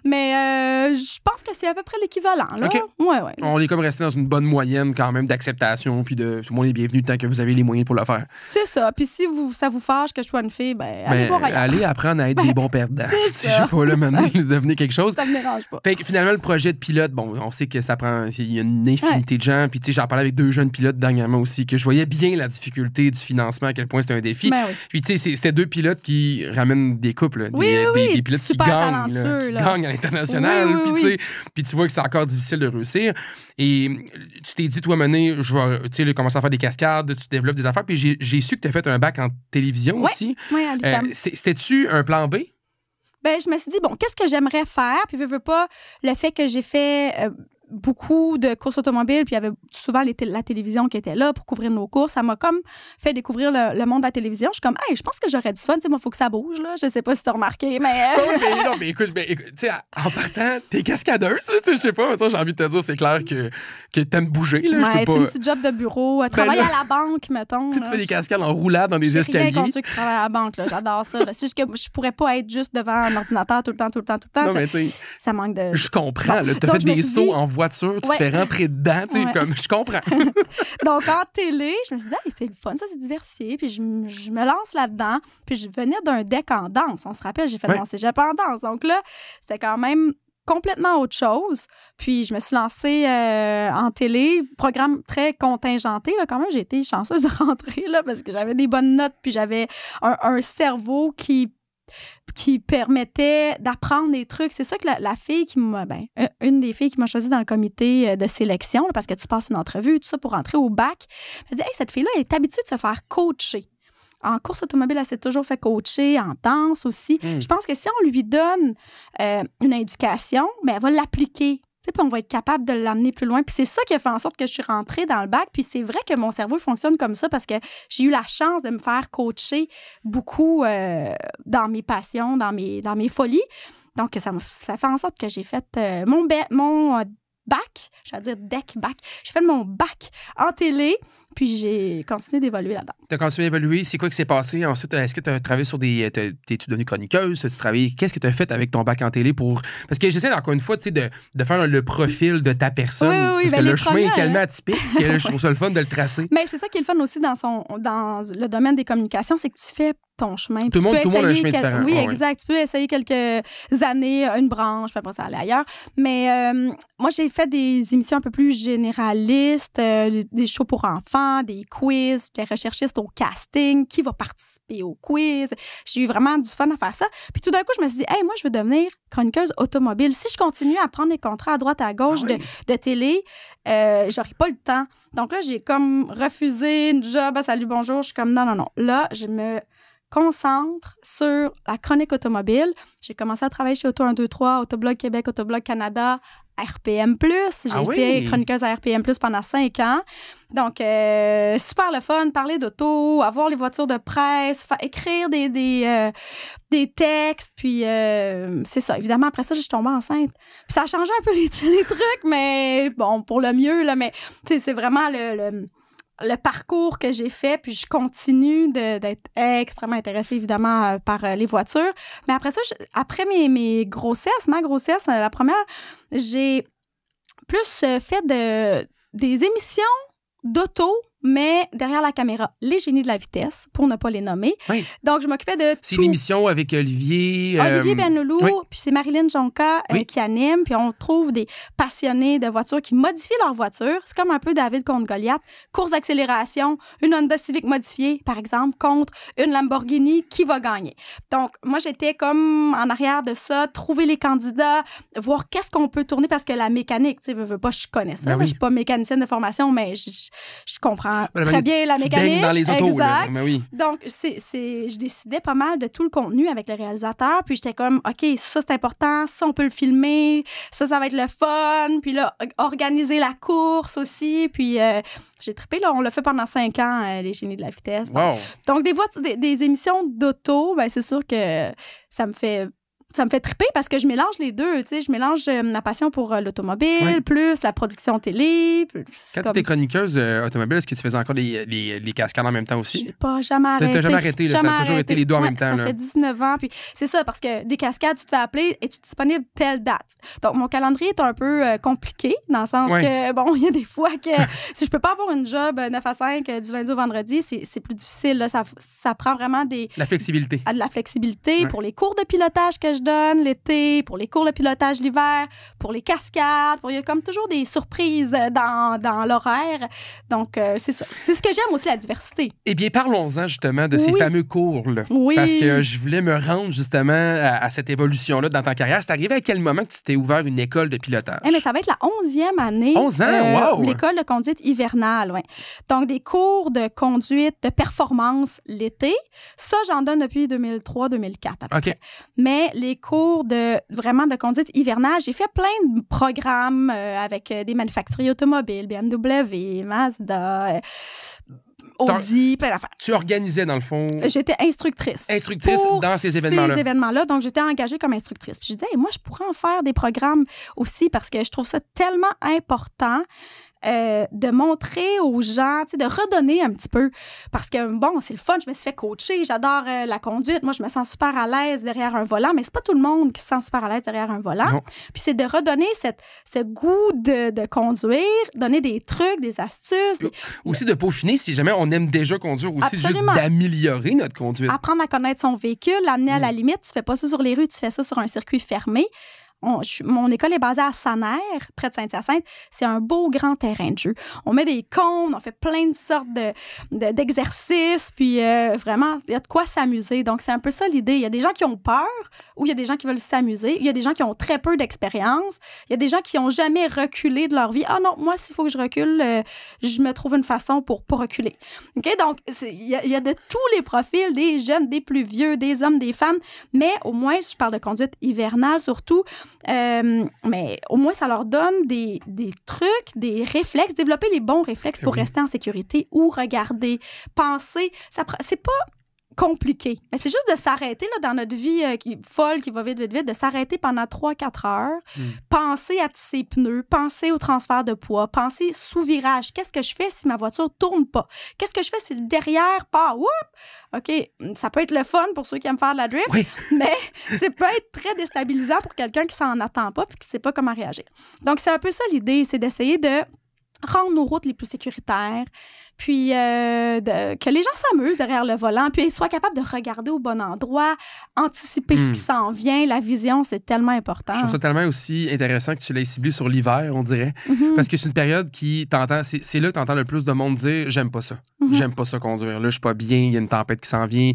Mais je pense que c'est à peu près l'équivalent. Là. Okay. Ouais. On est comme resté dans une bonne moyenne quand même d'acceptation, puis de tout le monde est bienvenu tant que vous avez les moyens pour le faire. C'est ça. Puis si ça vous fâche que je sois une fille, allez voir ailleurs. Allez apprendre à être des bons perdants. C'est je sais pas, là, maintenant, devenir quelque chose. Ça me dérange pas. Fait que finalement, le projet de pilote, bon, on sait que ça prend. Il y a une infinité de gens. Puis, tu sais, j'en parlais avec 2 jeunes pilotes dernièrement aussi, que je voyais bien la difficulté du financement, à quel point c'était un défi. Ben oui. Puis, tu sais, c'était 2 pilotes qui ramènent des couples, des pilotes qui gagnent à l'international. Puis, tu vois que c'est encore difficile de réussir. Et tu t'es dit, toi, Mané, je vais commencer à faire des cascades, tu développes des affaires. Puis, j'ai su que tu as fait un bac en télévision aussi. Oui, à l'UQAM. C'était-tu un plan B? Ben, je me suis dit, bon, qu'est-ce que j'aimerais faire? Puis, veux pas, le fait que j'ai fait beaucoup de courses automobiles, puis il y avait souvent la télévision qui était là pour couvrir nos courses. Ça m'a comme fait découvrir le monde de la télévision. Je suis comme, hey, je pense que j'aurais du fun. Tu sais, moi, il faut que ça bouge, là. Je sais pas si t'as remarqué, mais... non, mais écoute, tu sais, en partant, t'es cascadeuse, je sais pas, maintenant, j'ai envie de te dire, c'est clair que t'aimes bouger, là. Ouais, je peux pas... un petit job de bureau, travailler à la banque, mettons. Tu fais des cascades en roulade dans des escaliers. J'ai rien contre ceux qui travaillent à la banque, là. J'adore ça. C'est juste que je pourrais pas être juste devant un ordinateur tout le temps. Non, mais tu sais, ça manque de... Je comprends, là. T'as fait des sauts en voiture, tu te fais rentrer dedans, tu sais, comme, je comprends. Donc, en télé, je me suis dit, hey, c'est le fun, ça, c'est diversifié. Puis, je me lance là-dedans. Puis, je venais d'un deck en danse. On se rappelle, j'ai fait mon cégep en danse. Donc là, c'était quand même complètement autre chose. Puis, je me suis lancée en télé, programme très contingenté. Là, quand même, j'ai été chanceuse de rentrer là, parce que j'avais des bonnes notes. Puis, j'avais un cerveau qui permettait d'apprendre des trucs. C'est ça que la fille qui m'a... une des filles qui m'a choisi dans le comité de sélection, là, parce que tu passes une entrevue, tout ça, pour rentrer au bac, elle dit, hey, cette fille-là, elle est habituée de se faire coacher. En course automobile, elle s'est toujours fait coacher, en danse aussi. Je pense que si on lui donne une indication, elle va l'appliquer. Puis on va être capable de l'amener plus loin. Puis c'est ça qui a fait en sorte que je suis rentrée dans le bac. Puis c'est vrai que mon cerveau fonctionne comme ça parce que j'ai eu la chance de me faire coacher beaucoup dans mes passions, dans mes folies. Donc, ça fait en sorte que j'ai fait mon bac, je vais dire bac. J'ai fait mon bac en télé, puis j'ai continué d'évoluer là-dedans. Tu as continué à évoluer. C'est quoi qui s'est passé ensuite? Est-ce que tu as travaillé sur t'es-tu devenue chroniqueuse? Qu'est-ce que tu as fait avec ton bac en télé pour... Parce que j'essaie encore une fois, tu sais, de faire le profil de ta personne. Oui, parce que le chemin est tellement atypique que je trouve ça le fun de le tracer. Mais c'est ça qui est le fun aussi dans le domaine des communications, c'est que tu fais ton chemin. Tout le monde a un chemin différent. Oui, exact. Tu peux essayer quelques années, une branche, puis après ça aller ailleurs. Mais moi, j'ai fait des émissions un peu plus généralistes, des shows pour enfants, des quiz, des recherchistes au casting, qui va participer au quiz. J'ai eu vraiment du fun à faire ça. Puis tout d'un coup, je me suis dit, hey, moi, je veux devenir chroniqueuse automobile. Si je continue à prendre des contrats à droite à gauche de télé, j'aurai pas le temps. Donc là, j'ai comme refusé une job à Salut Bonjour. Je suis comme, non. Là, je me concentre sur la chronique automobile. J'ai commencé à travailler chez Auto 123, Autoblog Québec, Autoblog Canada, RPM+. J'ai été chroniqueuse à RPM+, pendant 5 ans. Donc, super le fun, parler d'auto, avoir les voitures de presse, écrire des textes. Puis, c'est ça. Évidemment, après ça, je suis tombée enceinte. Puis, ça a changé un peu les trucs, mais bon, pour le mieux, là. Mais, tu sais, c'est vraiment le parcours que j'ai fait, puis je continue d'être extrêmement intéressée, évidemment, par les voitures. Mais après ça, après ma grossesse, la première, j'ai plus fait des émissions d'auto, mais derrière la caméra, les génies de la vitesse, pour ne pas les nommer. Oui. Donc, je m'occupais de C'est tout. une émission avec Olivier... Olivier Benloulou, oui. puis c'est Marilyn Jonca qui anime, puis on trouve des passionnés de voitures qui modifient leur voiture. C'est comme un peu David contre Goliath. Course d'accélération, une Honda Civic modifiée, par exemple, contre une Lamborghini, qui va gagner? Donc, moi, j'étais comme en arrière de ça, trouver les candidats, voir qu'est-ce qu'on peut tourner, parce que la mécanique, tu sais, veux pas, je connais ça. Ben oui. Je suis pas mécanicienne de formation, mais je comprends Ben, très bien la tu mécanique. baignes dans les autos, exact. là. Ben oui. Donc, je décidais pas mal de tout le contenu avec le réalisateur, puis j'étais comme, OK, ça, c'est important, ça, on peut le filmer, ça va être le fun, puis là, organiser la course aussi, puis j'ai trippé, là, on l'a fait pendant 5 ans, les génies de la vitesse. Wow. Donc, des émissions d'auto, ben c'est sûr que ça me fait triper parce que je mélange les deux, tu sais, je mélange ma passion pour l'automobile, plus la production télé. Quand tu étais chroniqueuse automobile, est-ce que tu faisais encore les cascades en même temps aussi? Je n'ai pas jamais arrêté. Tu n'as jamais arrêté, là, ça a toujours été les deux en même temps. Ça fait 19 ans, puis c'est ça, parce que des cascades, tu te fais appeler, es-tu disponible telle date? Donc, mon calendrier est un peu compliqué, dans le sens que, bon, il y a des fois que si je peux pas avoir une job 9 à 5 du lundi au vendredi, c'est plus difficile, là, ça prend vraiment la flexibilité. De la flexibilité pour les cours de pilotage que je donne l'été, pour les cours de pilotage l'hiver, pour les cascades. Il y a comme toujours des surprises dans l'horaire. Donc, c'est ça. C'est ce que j'aime aussi, la diversité. Eh bien, parlons-en justement de ces fameux cours-là. Oui. Parce que je voulais me rendre justement à cette évolution-là dans ta carrière. C'est arrivé à quel moment que tu t'es ouvert une école de pilotage? Mais ça va être la 11e année. 11 ans, wow! L'école de conduite hivernale, oui. Donc, des cours de conduite, de performance l'été. Ça, j'en donne depuis 2003-2004 à peu près. Mais les cours de conduite hivernale, j'ai fait plein de programmes avec des manufacturiers automobiles, BMW, Mazda, Audi, plein d'affaires. Tu organisais, dans le fond... J'étais instructrice. Instructrice dans ces événements-là. Ces événements-là. Donc, j'étais engagée comme instructrice. Puis je disais, moi, je pourrais en faire des programmes aussi parce que je trouve ça tellement important de montrer aux gens, de redonner un petit peu. Parce que, bon, c'est le fun, je me suis fait coacher, j'adore la conduite. Moi, je me sens super à l'aise derrière un volant, mais c'est pas tout le monde qui se sent super à l'aise derrière un volant. Non. Puis c'est de redonner ce goût de conduire, donner des trucs, des astuces. Aussi de peaufiner, si jamais on aime déjà conduire, aussi Absolument. Juste d'améliorer notre conduite. Apprendre à connaître son véhicule, l'amener à la limite. Tu fais pas ça sur les rues, tu fais ça sur un circuit fermé. Mon école est basée à Saner, près de Saint-Hyacinthe. C'est un beau grand terrain de jeu. On met des cônes, on fait plein de sortes d'exercices, puis vraiment, il y a de quoi s'amuser. Donc, c'est un peu ça l'idée. Il y a des gens qui ont peur ou il y a des gens qui veulent s'amuser. Il y a des gens qui ont très peu d'expérience. Il y a des gens qui n'ont jamais reculé de leur vie. Ah non, moi, s'il faut que je recule, je me trouve une façon pour pas reculer. OK? Donc, il y a de tous les profils, des jeunes, des plus vieux, des hommes, des femmes, mais au moins, je parle de conduite hivernale surtout, mais au moins, ça leur donne des trucs, des réflexes, développer les bons réflexes pour rester en sécurité ou regarder, penser. C'est pas compliqué. Mais c'est juste de s'arrêter là, dans notre vie folle qui va vite, de s'arrêter pendant 3-4 heures, penser à ses pneus, penser au transfert de poids, penser sous virage. Qu'est-ce que je fais si ma voiture tourne pas? Qu'est-ce que je fais si le derrière part? Whoop! OK, ça peut être le fun pour ceux qui aiment faire de la drift, mais ça peut être très déstabilisant pour quelqu'un qui s'en attend pas et qui sait pas comment réagir. Donc, c'est un peu ça l'idée, c'est d'essayer de rendre nos routes les plus sécuritaires, puis que les gens s'amusent derrière le volant, puis soient capables de regarder au bon endroit, anticiper ce qui s'en vient. La vision, c'est tellement important. Je trouve ça tellement aussi intéressant que tu l'aies ciblé sur l'hiver, on dirait, parce que c'est une période qui t'entend, c'est là que tu entends le plus de monde dire « j'aime pas ça, j'aime pas ça conduire, là je suis pas bien, il y a une tempête qui s'en vient,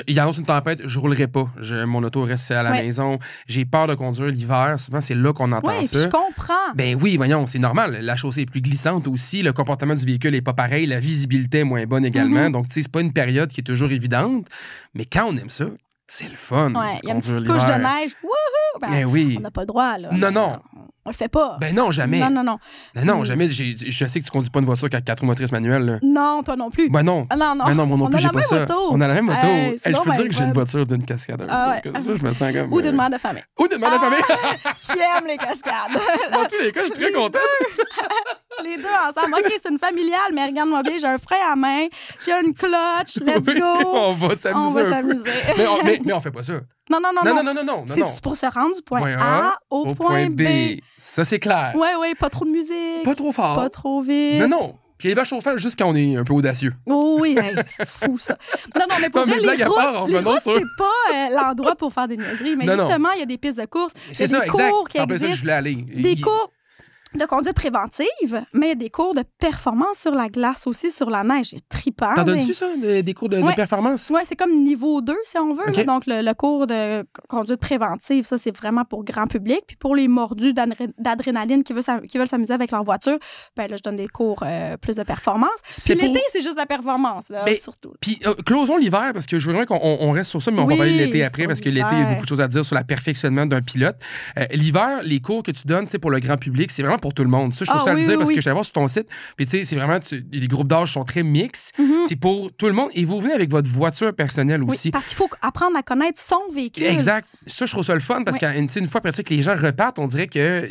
il annonce une tempête, je roulerai pas, mon auto reste à la maison, j'ai peur de conduire l'hiver », souvent c'est là qu'on entend ça. Oui, je comprends. Ben oui, voyons, c'est normal, la chaussée est plus glissante aussi, le comportement du véhicule est pas pareil, la visibilité est moins bonne également. Donc, tu sais, c'est pas une période qui est toujours évidente. Mais quand on aime ça, c'est le fun. Ouais, il y a une petite couche de neige. Wouhou! Ben oui. On n'a pas le droit, là. Non. On le fait pas. Ben non, jamais. Non. Ben non, jamais. Je sais que tu conduis pas une voiture qui a 4 roues motrices manuelles. Là. Non, toi non plus. Ben non. Non. Ben non, moi non plus, j'ai pas ça. On a la même moto. Je peux dire que j'ai une voiture d'une cascadeuse. Ah ouais. Ça, je me sens comme... Ou d'une mère de famille. Ou d'une mère de famille. Qui aime les cascades. Dans tous les cas, je suis très content. Les deux ensemble. OK, c'est une familiale, mais regarde-moi bien, j'ai un frein à main, j'ai une clutch, let's go. On va s'amuser. Mais on fait pas ça. Non. C'est pour se rendre du point A au point B. Ça, c'est clair. Oui, pas trop de musique. Pas trop fort. Pas trop vite. Non. Puis les bas chauffants, juste quand on est un peu audacieux. Oh oui, hey, c'est fou, ça. Non, mais pour vrai, les routes, c'est pas l'endroit pour faire des niaiseries. Mais justement, il y a des pistes de course. C'est ça, des cours qui existent. C'est ça que je voulais aller. Des cours de conduite préventive, mais il y a des cours de performance sur la glace aussi, sur la neige. C'est trippant. T'en donnes-tu ça, des cours de performance? Oui, c'est comme niveau 2, si on veut. Okay. Là. Donc, le cours de conduite préventive, ça, c'est vraiment pour grand public. Puis pour les mordus d'adrénaline qui veulent s'amuser avec leur voiture, ben là, je donne des cours plus de performance. Puis l'été, c'est juste la performance, là, surtout. Puis closons l'hiver, parce que je veux vraiment qu'on reste sur ça, mais on va parler de l'été après, parce que l'été, il y a beaucoup de choses à dire sur le perfectionnement d'un pilote. L'hiver, les cours que tu donnes pour le grand public, c'est vraiment pour tout le monde. Ça, je trouve ça à le dire parce que je suis allé voir sur ton site. Puis, tu sais, c'est vraiment, les groupes d'âge sont très mixtes. C'est pour tout le monde. Et vous venez avec votre voiture personnelle aussi. Oui, parce qu'il faut apprendre à connaître son véhicule. Exact. Ça, je trouve ça le fun parce qu'une fois après que les gens repartent, on dirait que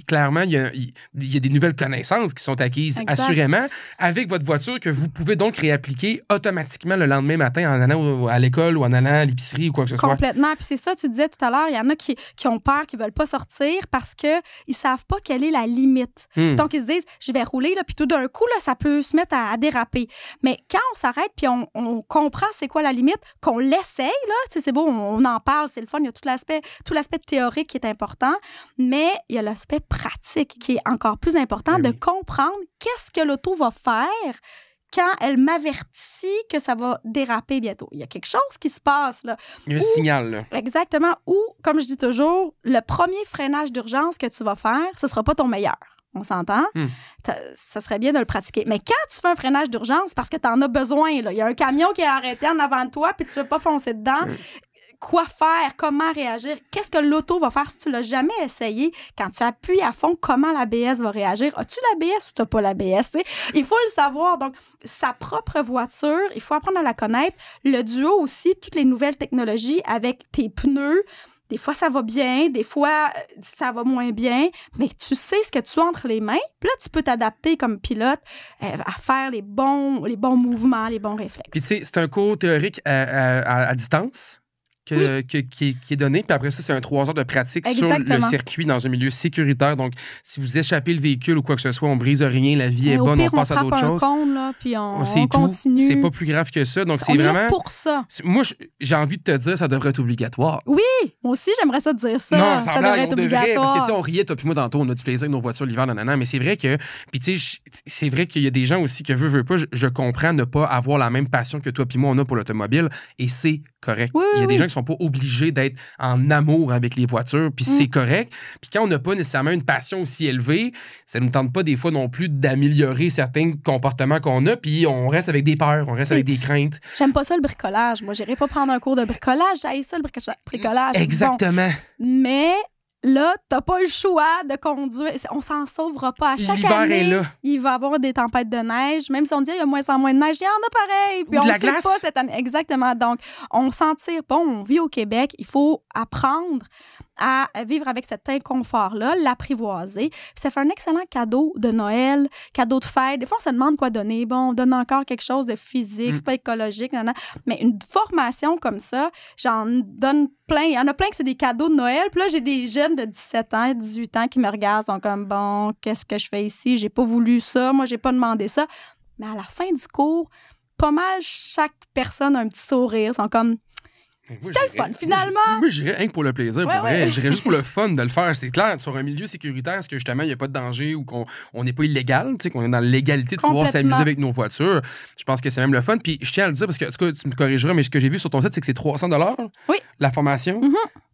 clairement, il y a des nouvelles connaissances qui sont acquises, assurément, avec votre voiture que vous pouvez donc réappliquer automatiquement le lendemain matin en allant à l'école ou en allant à l'épicerie ou quoi que ce soit. Complètement. Puis c'est ça, tu disais tout à l'heure, il y en a qui ont peur, qui veulent pas sortir parce qu'ils savent pas quelle est la limite. Donc, ils se disent, je vais rouler, là, puis tout d'un coup, là, ça peut se mettre à déraper. Mais quand on s'arrête, puis on comprend c'est quoi la limite, qu'on l'essaye, là, c'est beau, on en parle, c'est le fun, il y a tout l'aspect théorique qui est important, mais il y a l'aspect pratique qui est encore plus important, de comprendre qu'est-ce que l'auto va faire quand elle m'avertit que ça va déraper bientôt. Il y a quelque chose qui se passe, là. Il y a un signal, là. Exactement. Ou, comme je dis toujours, le premier freinage d'urgence que tu vas faire, ce sera pas ton meilleur. On s'entend? Ça serait bien de le pratiquer. Mais quand tu fais un freinage d'urgence, parce que tu en as besoin, là, il y a un camion qui est arrêté en avant de toi, puis tu ne veux pas foncer dedans, quoi faire? Comment réagir? Qu'est-ce que l'auto va faire si tu ne l'as jamais essayé? Quand tu appuies à fond, comment l'ABS va réagir? As-tu l'ABS ou tu n'as pas l'ABS? Il faut le savoir. Donc, sa propre voiture, il faut apprendre à la connaître. Le duo aussi, toutes les nouvelles technologies avec tes pneus. Des fois, ça va bien, des fois, ça va moins bien, mais tu sais ce que tu as entre les mains. Puis là, tu peux t'adapter comme pilote à faire les bons mouvements, les bons réflexes. Puis tu sais, c'est un cours théorique à distance qui est donné. Puis après ça, c'est un 3 heures de pratique sur le circuit dans un milieu sécuritaire. Donc, si vous échappez le véhicule ou quoi que ce soit, on brise rien, la vie est bonne, on passe à d'autres choses. Puis on continue. C'est pas plus grave que ça. Donc, c'est vraiment. Là pour ça. Moi, j'ai envie de te dire, ça devrait être obligatoire. Oui, moi aussi, j'aimerais ça te dire ça. Non, ça devrait être obligatoire. Parce que, tu sais, on riait, toi puis moi, tantôt, on a du plaisir avec nos voitures l'hiver, nanana, mais c'est vrai que. Puis, tu sais, c'est vrai qu'il y a des gens aussi que veulent pas. Je comprends ne pas avoir la même passion que toi puis moi, on a pour l'automobile. Et c'est correct. Il y a des gens qui sont pas obligés d'être en amour avec les voitures, puis c'est correct. Puis quand on n'a pas nécessairement une passion aussi élevée, ça ne nous tente pas des fois non plus d'améliorer certains comportements qu'on a, puis on reste avec des peurs, on reste avec des craintes. J'aime pas ça le bricolage. Moi, j'irais pas prendre un cours de bricolage. J'haïs ça le bricolage. Exactement. Bon, mais là, t'as pas le choix de conduire. On s'en sauvera pas. À chaque année, il va y avoir des tempêtes de neige. Même si on dit qu'il y a moins en moins de neige, il y en a pareil. Puis ou on de ne la sait glace. pas cette année. Exactement. Donc, on s'en tire pas. On vit au Québec. Il faut apprendre à vivre avec cet inconfort-là, l'apprivoiser. Puis ça fait un excellent cadeau de Noël, cadeau de fête. Des fois, on se demande quoi donner. Bon, on donne encore quelque chose de physique, c'est pas écologique, mais une formation comme ça, j'en donne plein. Il y en a plein que c'est des cadeaux de Noël. Puis là, j'ai des jeunes de 17 ans, 18 ans qui me regardent, sont comme, bon, qu'est-ce que je fais ici? J'ai pas voulu ça, moi, j'ai pas demandé ça. Mais à la fin du cours, pas mal chaque personne a un petit sourire, sont comme... C'était le fun, finalement. Moi, j'irais rien que pour le plaisir, pour vrai. J'irais juste pour le fun de le faire. C'est clair, sur un milieu sécuritaire, est-ce que justement, il n'y a pas de danger ou qu'on n'est pas illégal, qu'on est dans l'égalité de pouvoir s'amuser avec nos voitures. Je pense que c'est même le fun. Puis je tiens à le dire parce que, en tout cas, tu me corrigeras, mais ce que j'ai vu sur ton site, c'est que c'est $300. Oui. La formation.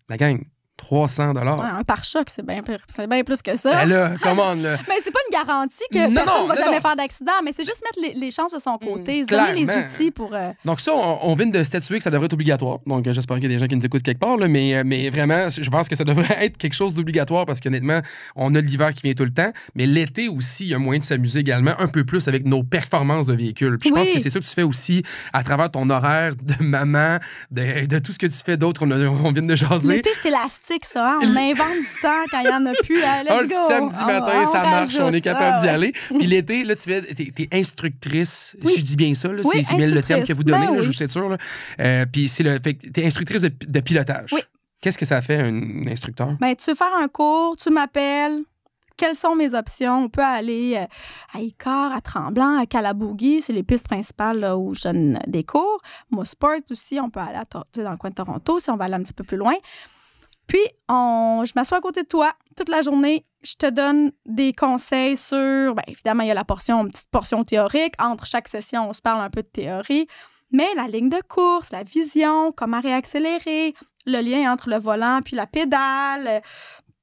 La gang. $300. Ouais, un pare-choc, c'est bien plus que ça. Ben là, commande, là. Mais c'est pas une garantie que personne ne va jamais faire d'accident, mais c'est juste mettre les chances de son côté, se donner les outils pour... Donc ça, on vient de statuer que ça devrait être obligatoire. Donc j'espère qu'il y a des gens qui nous écoutent quelque part, là, mais vraiment, je pense que ça devrait être quelque chose d'obligatoire parce qu'honnêtement, on a l'hiver qui vient tout le temps, mais l'été aussi, il y a moyen de s'amuser également un peu plus avec nos performances de véhicules. Puis je pense que c'est ça que tu fais aussi à travers ton horaire de maman, de tout ce que tu fais d'autre, on vient de jaser. L'été, c'est élastique, ça. Hein? On invente du temps quand il n'y en a plus. Let's go! Le samedi matin, ça marche. On est capable d'y aller. Puis l'été, là, t'es instructrice. Si je dis bien ça, là, c'est bien le terme que vous donnez, là, je suis sûr. Puis t'es instructrice de pilotage. Oui. Qu'est-ce que ça fait, un instructeur? Ben, tu veux faire un cours, tu m'appelles. quelles sont mes options? On peut aller à Icare, à Tremblant, à Calabougui. C'est les pistes principales là, où je donne des cours. Mosport aussi, on peut aller dans le coin de Toronto si on va aller un petit peu plus loin. Puis, je m'assois à côté de toi toute la journée. Je te donne des conseils sur... Bien, évidemment, il y a une petite portion théorique. Entre chaque session, on se parle un peu de théorie. Mais la ligne de course, la vision, comment réaccélérer, le lien entre le volant puis la pédale,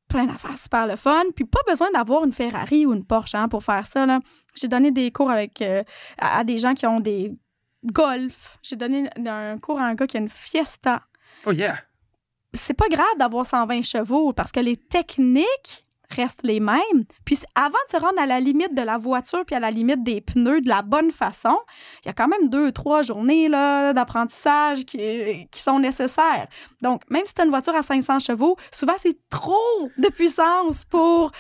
plein d'affaires super le fun. Puis pas besoin d'avoir une Ferrari ou une Porsche pour faire ça. Là. J'ai donné des cours à des gens qui ont des Golf. J'ai donné un cours à un gars qui a une Fiesta. Oh yeah! C'est pas grave d'avoir 120 chevaux parce que les techniques restent les mêmes. Puis avant de se rendre à la limite de la voiture puis à la limite des pneus de la bonne façon, il y a quand même 2-3 journées là, d'apprentissage qui sont nécessaires. Donc, même si tu as une voiture à 500 chevaux, souvent, c'est trop de puissance pour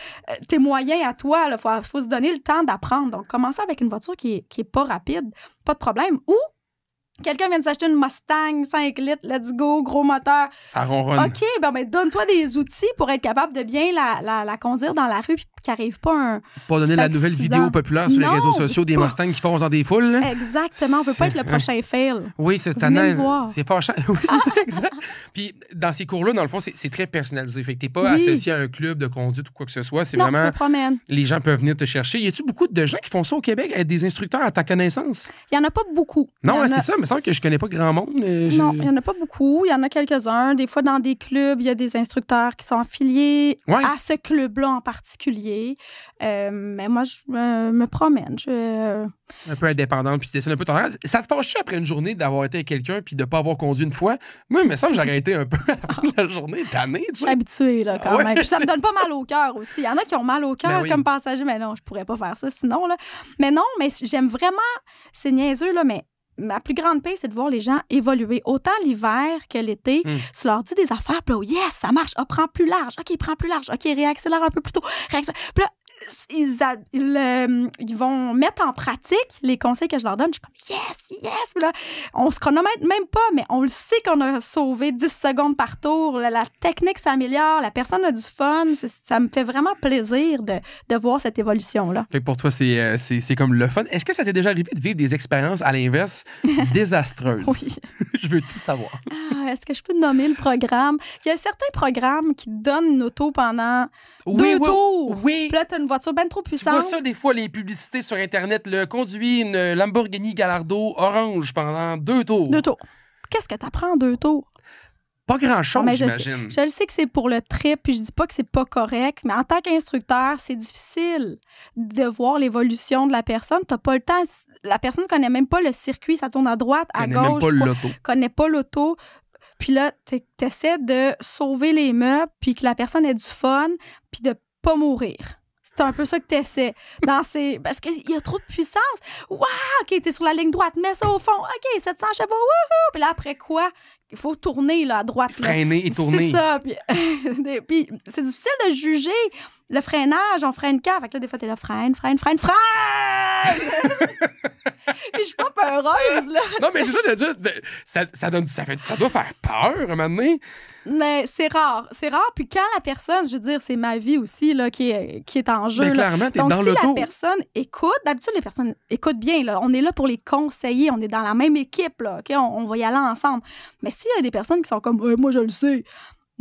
tes moyens à toi. Il faut se donner le temps d'apprendre. Donc, commencer avec une voiture qui est pas rapide, pas de problème. Ou quelqu'un vient de s'acheter une Mustang 5 litres, let's go, gros moteur. Ça ronronne. OK, ben donne-toi des outils pour être capable de bien la conduire dans la rue puis qu'il n'arrive pas un. Pas donner la nouvelle vidéo populaire sur les réseaux sociaux des Mustangs qui foncent dans des foules. Là. Exactement, on ne peut pas être le prochain fail. Oui, c'est tannant. C'est fâchant. Oui, c'est exact. Puis dans ces cours-là, dans le fond, c'est très personnalisé. Fait que tu n'es pas associé à un club de conduite ou quoi que ce soit. C'est vraiment. Les gens peuvent venir te chercher. Y a-tu beaucoup de gens qui font ça au Québec, être des instructeurs à ta connaissance? Il n'y en a pas beaucoup. Non, c'est ça. Il me semble que je connais pas grand monde. Non, il n'y en a pas beaucoup. Il y en a quelques-uns. Des fois, dans des clubs, il y a des instructeurs qui sont affiliés à ce club-là en particulier. Mais moi, je me promène. Un peu indépendante, puis tu dessines un peu ton rêve. Ça te fâche après une journée d'avoir été avec quelqu'un puis de ne pas avoir conduit une fois? Moi, il me semble que j'ai arrêté un peu à la journée, tanné. Je suis habituée, là, quand même. Puis ça me donne pas mal au cœur aussi. Il y en a qui ont mal au cœur comme passager, mais non, je pourrais pas faire ça sinon. Là. Mais non, mais j'aime vraiment... C'est niaiseux, là, mais ma plus grande paix, c'est de voir les gens évoluer. Autant l'hiver que l'été, tu leur dis des affaires, puis là, yes, ça marche. Ah, prends plus large. OK, prends plus large. OK, réaccélère un peu plus tôt. Puis là, ils vont mettre en pratique les conseils que je leur donne. Je suis comme, yes. Puis là, on se chronomètre même pas, mais on le sait qu'on a sauvé 10 secondes par tour. La technique s'améliore, la personne a du fun. Ça me fait vraiment plaisir de voir cette évolution-là. Fait que pour toi, c'est comme le fun. Est-ce que ça t'est déjà arrivé de vivre des expériences à l'inverse désastreuses? Oui. Je veux tout savoir. Est-ce que je peux te nommer le programme? Il y a certains programmes qui te donnent une auto pendant 2 tours. Oui. Puis là, tu as une voiture bien trop puissante. Tu vois ça des fois, les publicités sur Internet. Conduis une Lamborghini Gallardo orange pendant 2 tours. 2 tours. Qu'est-ce que tu apprends en 2 tours? Pas grand-chose, j'imagine. Je le sais que c'est pour le trip, puis je dis pas que c'est pas correct, mais en tant qu'instructeur, c'est difficile de voir l'évolution de la personne. T'as pas le temps. La personne connaît même pas le circuit, ça tourne à droite, à gauche. Connaît pas l'auto. Puis là, t'essaies de sauver les meubles, puis que la personne ait du fun, puis de pas mourir. C'est un peu ça que t'essaies. Parce qu'il y a trop de puissance. Waouh! OK, t'es sur la ligne droite, mets ça au fond. OK, 700 chevaux, wouhou! Puis là, après quoi? Il faut tourner là, à droite. Freiner et tourner. C'est ça. Puis c'est difficile de juger le freinage. On freine quand? Fait que là, des fois, t'es là, freine! Puis je suis pas peureuse, là. Non, mais c'est ça, j'ai dit. Ça doit faire peur, à un moment donné. Mais c'est rare. Puis quand la personne, je veux dire, c'est ma vie aussi là, qui est en jeu. Ben, clairement, t'es dans l'auto. Donc, si la personne écoute, d'habitude, les personnes écoutent bien. Là. On est là pour les conseiller. On est dans la même équipe. Là, OK? On va y aller ensemble. Mais s'il y a des personnes qui sont comme « moi, je le sais »,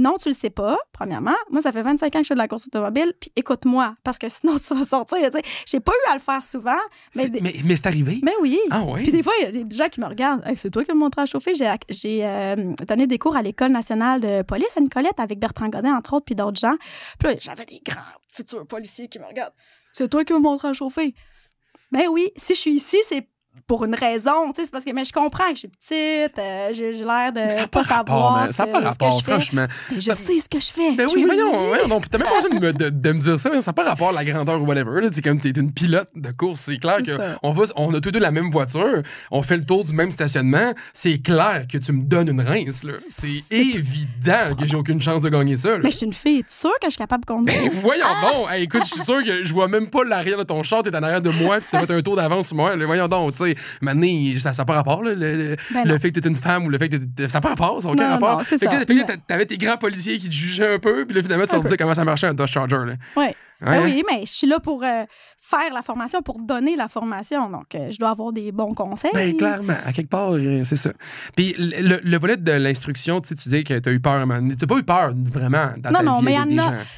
non, tu le sais pas, premièrement. Moi, ça fait 25 ans que je fais de la course automobile, puis écoute-moi, parce que sinon, tu vas sortir. J'ai pas eu à le faire souvent. Mais c'est arrivé? Mais oui. Ah oui? Puis des fois, il y a des gens qui me regardent. Hey, c'est toi qui me montres à chauffer. J'ai donné des cours à l'École nationale de police à Nicolette avec Bertrand Godin, entre autres, puis d'autres gens. Puis là, j'avais des grands futurs policiers qui me regardent. C'est toi qui me montres à chauffer. Ben oui, si je suis ici, c'est pour une raison, tu sais, c'est parce que mais je comprends que je suis petite, j'ai l'air de pas savoir ça n'a pas rapport, franchement. Mais je sais ce que je fais. Ben oui, voyons, t'as même pas besoin de me dire ça, ça n'a pas rapport à la grandeur ou whatever, c'est comme t'es une pilote de course, c'est clair qu'on a tous deux la même voiture, on fait le tour du même stationnement, c'est clair que tu me donnes une rince, là. C'est évident que j'ai aucune chance de gagner ça, là. Mais je suis une fille, tu es sûre que je suis capable de conduire? Ben voyons donc, hey, écoute, je suis sûr que je vois même pas l'arrière de ton char, t'es en arrière de moi, puis tu vas faire un tour d'avance sur moi, voyons donc, tu sais. Maintenant, ça n'a pas rapport, là, le fait que t'es une femme ou le fait que ça n'a pas rapport, ça n'a aucun rapport. C'est ça. Fait que t'avais tes grands policiers qui te jugeaient un peu, puis là, finalement, tu leur disais comment ça marchait un Dodge Charger. Là. Ouais. Ben oui, mais je suis là pour faire la formation, pour donner la formation. Donc, je dois avoir des bons conseils. Ben, clairement, à quelque part, c'est ça. Puis le volet de l'instruction, tu dis que tu as eu peur. Tu pas eu peur, vraiment, dans ta vie. Non, mais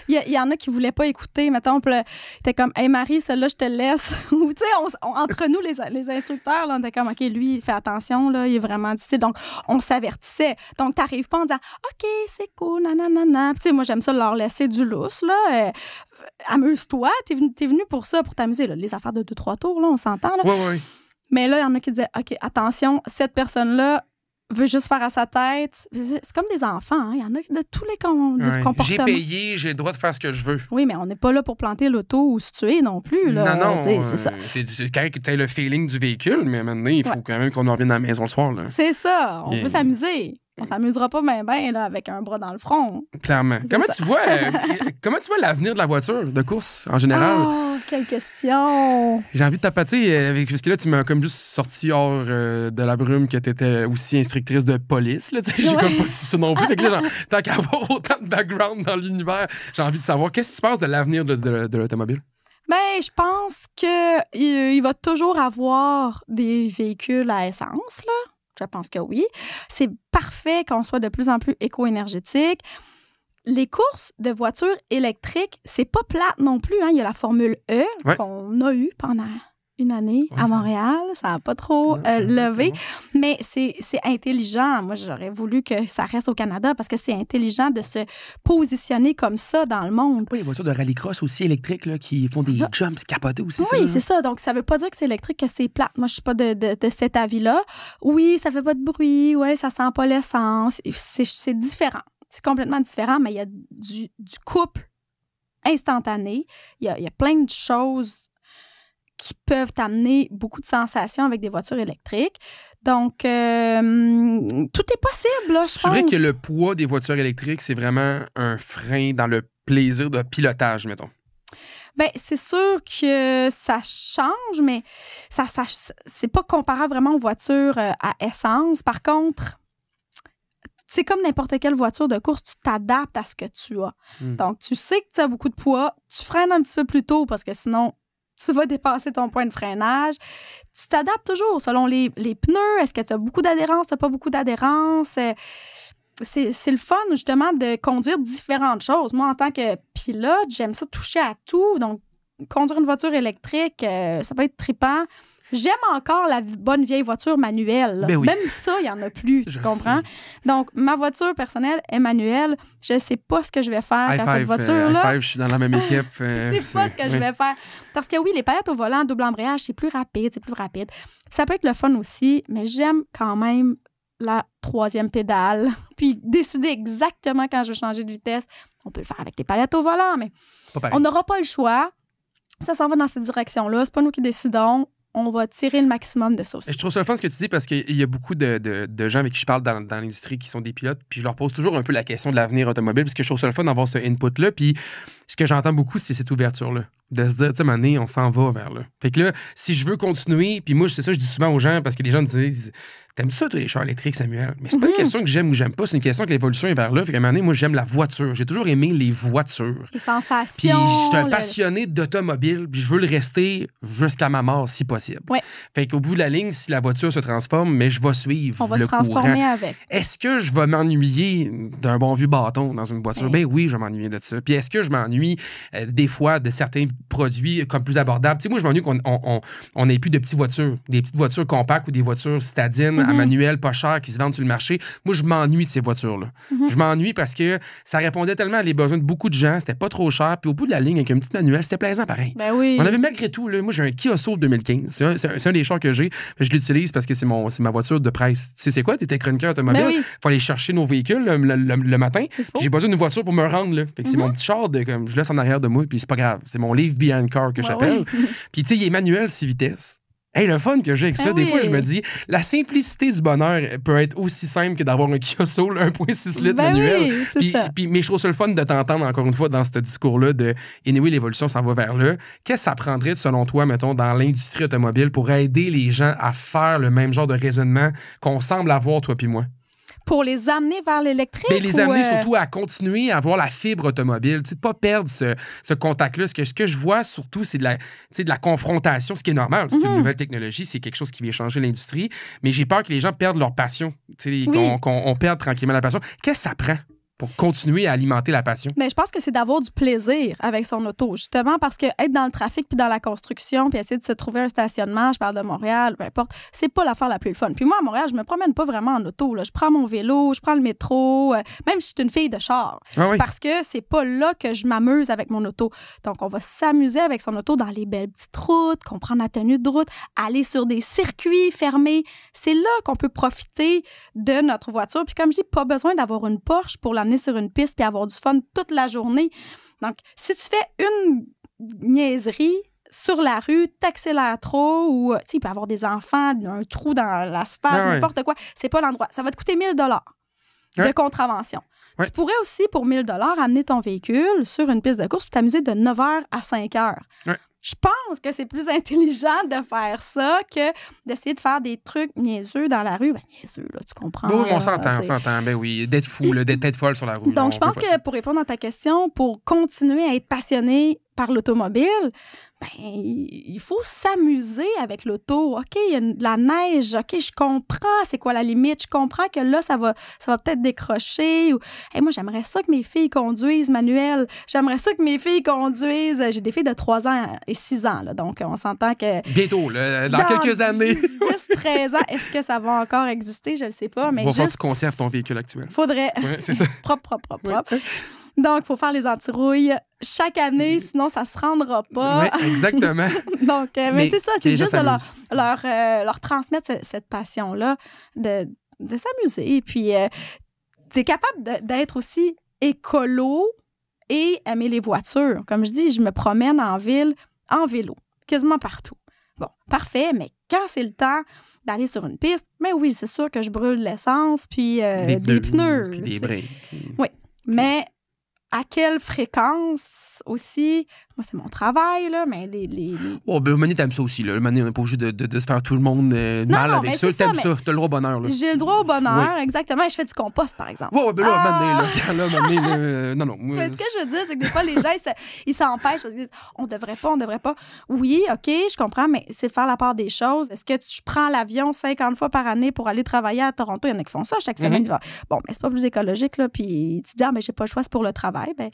il y en a qui voulaient pas écouter. Mettons, t'es comme, hey Marie, celle-là, je te laisse. Ou, tu sais, entre nous, les instructeurs, là, on était comme, OK, lui, fais attention, là, il est vraiment difficile. Donc, on s'avertissait. Donc, t'arrives pas en disant, OK, c'est cool, nanana. Tu sais, moi, j'aime ça leur laisser du lousse, là. Amuse-toi, t'es venu pour ça, pour t'amuser. Là. Les affaires de 2-3 tours, là, on s'entend. Là. Oui. Mais là, il y en a qui disaient, OK, attention, cette personne-là veut juste faire à sa tête. C'est comme des enfants. Hein. Il y en a de tous les comportements. J'ai payé, j'ai le droit de faire ce que je veux. Oui, mais on n'est pas là pour planter l'auto ou se tuer non plus. Là. Non, c'est ça. C'est correct que tu aies le feeling du véhicule, mais maintenant, il faut quand même qu'on en revienne à la maison le soir. Là. C'est ça. On veut s'amuser. On s'amusera pas bien là, avec un bras dans le front. Clairement. Comment tu vois l'avenir de la voiture de course en général? Oh, quelle question! J'ai envie de tapoter parce que là, tu m'as comme juste sorti hors de la brume que tu étais aussi instructrice de police. Là, j'ai comme pas su ça non plus. Fait que là, tant qu'à avoir autant de background dans l'univers, j'ai envie de savoir qu'est-ce que tu penses de l'avenir de l'automobile? Ben, je pense qu'il va toujours avoir des véhicules à essence, là. Je pense que oui. C'est parfait qu'on soit de plus en plus éco-énergétique. Les courses de voitures électriques, c'est pas plate non plus. Hein. Il y a la Formule E qu'on a eue pendant une année à Montréal. Ça n'a pas trop levé. Mais c'est intelligent. Moi, j'aurais voulu que ça reste au Canada parce que c'est intelligent de se positionner comme ça dans le monde. Oui, les voitures de rallycross aussi électriques là, qui font des jumps capotés aussi. Oui, c'est ça. Donc, ça ne veut pas dire que c'est électrique, que c'est plate. Moi, je ne suis pas de cet avis-là. Oui, ça ne fait pas de bruit. Oui, ça ne sent pas l'essence. C'est différent. C'est complètement différent, mais il y a du couple instantané. Il y a plein de choses qui peuvent amener beaucoup de sensations avec des voitures électriques. Donc, tout est possible, là, je pense. C'est vrai que le poids des voitures électriques, c'est vraiment un frein dans le plaisir de pilotage, mettons. Bien, c'est sûr que ça change, mais ça c'est pas comparable vraiment aux voitures à essence. Par contre, c'est comme n'importe quelle voiture de course, tu t'adaptes à ce que tu as. Donc, tu sais que tu as beaucoup de poids, tu freines un petit peu plus tôt parce que sinon, tu vas dépasser ton point de freinage. Tu t'adaptes toujours selon les pneus. Est-ce que tu as beaucoup d'adhérence? Tu n'as pas beaucoup d'adhérence? C'est le fun, justement, de conduire différentes choses. Moi, en tant que pilote, j'aime ça toucher à tout. Donc, conduire une voiture électrique, ça peut être trippant. J'aime encore la bonne vieille voiture manuelle. Ben oui. Même ça, il n'y en a plus, tu comprends? Donc, ma voiture personnelle est manuelle. Je ne sais pas ce que je vais faire quand cette voiture-là... je suis dans la même équipe. Je ne sais pas ce que je vais faire. Parce que oui, les palettes au volant, double embrayage, c'est plus rapide. Ça peut être le fun aussi, mais j'aime quand même la 3e pédale. Puis décider exactement quand je veux changer de vitesse. On peut le faire avec les palettes au volant, mais on n'aura pas le choix. Ça s'en va dans cette direction-là. C'est pas nous qui décidons. On va tirer le maximum de ça aussi. Je trouve ça le fun ce que tu dis parce qu'il y a beaucoup de gens avec qui je parle dans l'industrie qui sont des pilotes, puis je leur pose toujours un peu la question de l'avenir automobile parce que je trouve ça le fun d'avoir ce input-là. Puis ce que j'entends beaucoup, c'est cette ouverture-là. De se dire, tu sais, Mané, on s'en va vers là. Fait que là, si je veux continuer, puis moi, c'est ça, je dis souvent aux gens parce que les gens me disent, t'aimes ça, toi, les chars électriques, Samuel? Mais c'est pas une question que j'aime ou j'aime pas, c'est une question que l'évolution est vers là. Fait qu'à un moment donné, moi, j'aime la voiture. J'ai toujours aimé les voitures. Les sensations. Puis je suis un passionné d'automobile, puis je veux le rester jusqu'à ma mort, si possible. Ouais. Fait qu'au bout de la ligne, si la voiture se transforme, mais je vais suivre. On va le se transformer courant. avec. Est-ce que je vais m'ennuyer d'un bon vieux bâton dans une voiture? Ben oui, je vais m'ennuyer de ça. Puis est-ce que je m'ennuie des fois de certains produits comme plus abordables? Tu sais, moi, je m'ennuie qu'on n'ait plus de petites voitures. Des petites voitures compactes ou des voitures citadines à manuel pas cher qui se vendent sur le marché. Moi, je m'ennuie de ces voitures-là. Je m'ennuie parce que ça répondait tellement à les besoins de beaucoup de gens. C'était pas trop cher. Puis au bout de la ligne, avec un petit manuel, c'était plaisant pareil. Ben oui. On avait malgré tout, là, moi, j'ai un Kia Soul 2015. C'est un des chars que j'ai. Je l'utilise parce que c'est ma voiture de presse. Tu sais, c'est quoi? Tu étais chroniqueur automobile. Ben oui. Faut aller chercher nos véhicules le matin. J'ai besoin d'une voiture pour me rendre. Là. Fait que c'est mon petit char comme je laisse en arrière de moi. Puis c'est pas grave. C'est mon Leave Behind Car que j'appelle. Puis tu sais, il est manuel 6 vitesses. Hey, le fun que j'ai avec ça, des fois, je me dis, la simplicité du bonheur peut être aussi simple que d'avoir un Kia Soul 1.6 litres manuel. Oui, c'est ça. Mais je trouve ça le fun de t'entendre encore une fois dans ce discours-là de anyway, l'évolution s'en va vers là. Qu'est-ce que ça prendrait, selon toi, mettons, dans l'industrie automobile pour aider les gens à faire le même genre de raisonnement qu'on semble avoir, toi puis moi? Pour les amener vers l'électrique? Mais les amener surtout à continuer à avoir la fibre automobile, de ne pas perdre ce contact-là. Ce que je vois surtout, c'est de la confrontation, ce qui est normal. C'est une nouvelle technologie, c'est quelque chose qui vient changer l'industrie. Mais j'ai peur que les gens perdent leur passion, qu'on perde tranquillement la passion. Qu'est-ce que ça prend pour continuer à alimenter la passion? Mais je pense que c'est d'avoir du plaisir avec son auto, justement, parce que être dans le trafic puis dans la construction puis essayer de se trouver un stationnement, je parle de Montréal, peu importe, c'est pas l'affaire la plus fun. Puis moi, à Montréal, je me promène pas vraiment en auto. Là. Je prends mon vélo, je prends le métro, même si je suis une fille de char. Ah oui. Parce que c'est pas là que je m'amuse avec mon auto. Donc, on va s'amuser avec son auto dans les belles petites routes, comprendre la tenue de route, aller sur des circuits fermés. C'est là qu'on peut profiter de notre voiture. Puis comme je dis, pas besoin d'avoir une Porsche pour l'amener sur une piste puis avoir du fun toute la journée. Donc, si tu fais une niaiserie sur la rue, t'accélères trop ou, tu sais, il peut y avoir des enfants, un trou dans l'asphalte, n'importe quoi, c'est pas l'endroit. Ça va te coûter 1 000 $ de contravention. Ouais. Tu pourrais aussi, pour 1 000 $ amener ton véhicule sur une piste de course et t'amuser de 9h à 5h. Ouais. Je pense que c'est plus intelligent de faire ça que d'essayer de faire des trucs niaiseux dans la rue. Ben, niaiseux, là, tu comprends. Oui, on s'entend. Ben oui, d'être fou, d'être folle sur la rue. Donc, je pense que pour répondre à ta question, pour continuer à être passionné par l'automobile, ben, il faut s'amuser avec l'auto. OK, il y a de la neige. OK, je comprends c'est quoi la limite. Je comprends que là, ça va peut-être décrocher. Ou, hey, moi, j'aimerais ça que mes filles conduisent manuel. J'aimerais ça que mes filles conduisent. J'ai des filles de 3 ans et 6 ans. Là, donc, on s'entend que... Bientôt, là, dans quelques années. 10, 13 ans, est-ce que ça va encore exister? Je ne le sais pas. Mais il va falloir que tu conserves ton véhicule actuel. Faudrait. Ouais, c'est ça. propre. Ouais. Donc, il faut faire les antirouilles chaque année, sinon ça ne se rendra pas. Oui, exactement. Donc, mais c'est ça, c'est juste de leur transmettre cette passion-là, de s'amuser. Et puis, tu es capable d'être aussi écolo et aimer les voitures. Comme je dis, je me promène en ville en vélo, quasiment partout. Bon, parfait, mais quand c'est le temps d'aller sur une piste, mais oui, c'est sûr que je brûle l'essence, puis des pneus. Puis des breaks. Oui, mais... À quelle fréquence aussi? Moi, c'est mon travail, là, mais les... Oh, ben, Mané, t'aimes ça aussi, là. Mané, on n'est pas obligé de se faire tout le monde mal avec ça. T'aimes ça, t'as le droit au bonheur, là. J'ai le droit au bonheur, exactement. Et je fais du compost, par exemple. Ouais, ben là, Mané, non. Mais ce que je veux dire, c'est que des fois, les gens, ils s'empêchent parce qu'ils disent, on devrait pas. Oui, OK, je comprends, mais c'est faire la part des choses. Est-ce que je prends l'avion 50 fois par année pour aller travailler à Toronto? Il y en a qui font ça chaque semaine. Bon, mais c'est pas plus écologique, là. Puis tu te dis, ah, mais j'ai pas le choix, c'est pour le travail. Ben,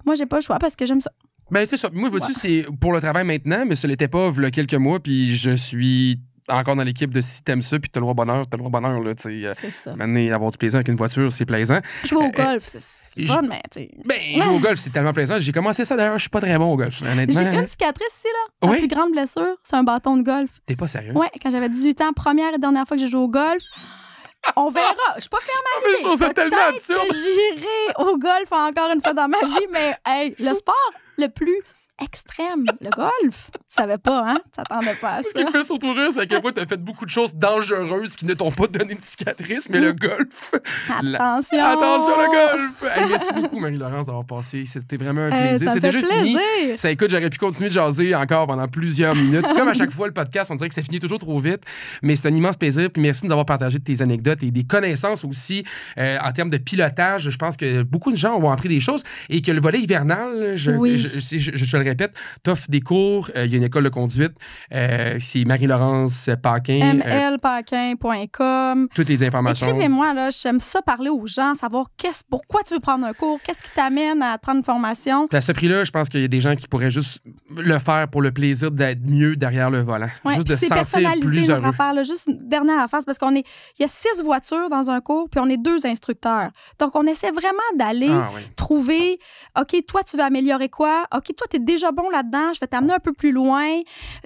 moi, j'ai pas le choix parce que j'aime ça. Ben, c'est ça. Moi, vois-tu, c'est pour le travail maintenant, mais ce l'était pas il y a quelques mois, puis je suis encore dans l'équipe de si t'aimes ça, puis t'as le droit au bonheur, là, tu sais. C'est ça. Maintenant, avoir du plaisir avec une voiture, c'est plaisant. Jouer au golf, c'est fun, mais tu sais. Ben, jouer au golf, c'est tellement plaisant. J'ai commencé ça, d'ailleurs, je suis pas très bon au golf, honnêtement. J'ai une cicatrice ici, là. Ma plus grande blessure, c'est un bâton de golf. T'es pas sérieux? Ouais, quand j'avais 18 ans, première et dernière fois que j'ai joué au golf. On verra. Je suis pas fermée à l'idée. Je trouve ça tellement absurde. Que j'irai au golf encore une fois dans ma vie, mais hey, le sport le plus extrême, le golf. Tu savais pas, hein? Tu t'attendais pas à ça. Ce qui me fait surtout rire, c'est à quel point tu as fait beaucoup de choses dangereuses qui ne t'ont pas donné une cicatrice, mais le golf. Attention! Attention, le golf! Hey, merci beaucoup, Marie-Laurence, d'avoir passé. C'était vraiment un plaisir. Ça c'est fait déjà plaisir. Fini. Ça, écoute, j'aurais pu continuer de jaser encore pendant plusieurs minutes. Comme à chaque fois, le podcast, on dirait que ça finit toujours trop vite, mais c'est un immense plaisir. Puis merci de nous avoir partagé tes anecdotes et des connaissances aussi en termes de pilotage. Je pense que beaucoup de gens ont appris des choses et que le volet hivernal, je le répète, t'offres des cours, il y a une école de conduite, c'est Marie-Laurence Paquin. mlpaquin.com. Toutes les informations. Écrivez-moi, là, j'aime ça parler aux gens, savoir pourquoi tu veux prendre un cours, qu'est-ce qui t'amène à prendre une formation. Puis à ce prix-là, je pense qu'il y a des gens qui pourraient juste le faire pour le plaisir d'être mieux derrière le volant. Ouais, juste de se sentir plus notre heureux. affaire, là, juste une dernière affaire, c'est parce il y a 6 voitures dans un cours, puis on est 2 instructeurs. Donc, on essaie vraiment d'aller trouver, OK, toi, tu veux améliorer quoi? OK, toi, tu es déjà bon là-dedans, je vais t'amener un peu plus loin.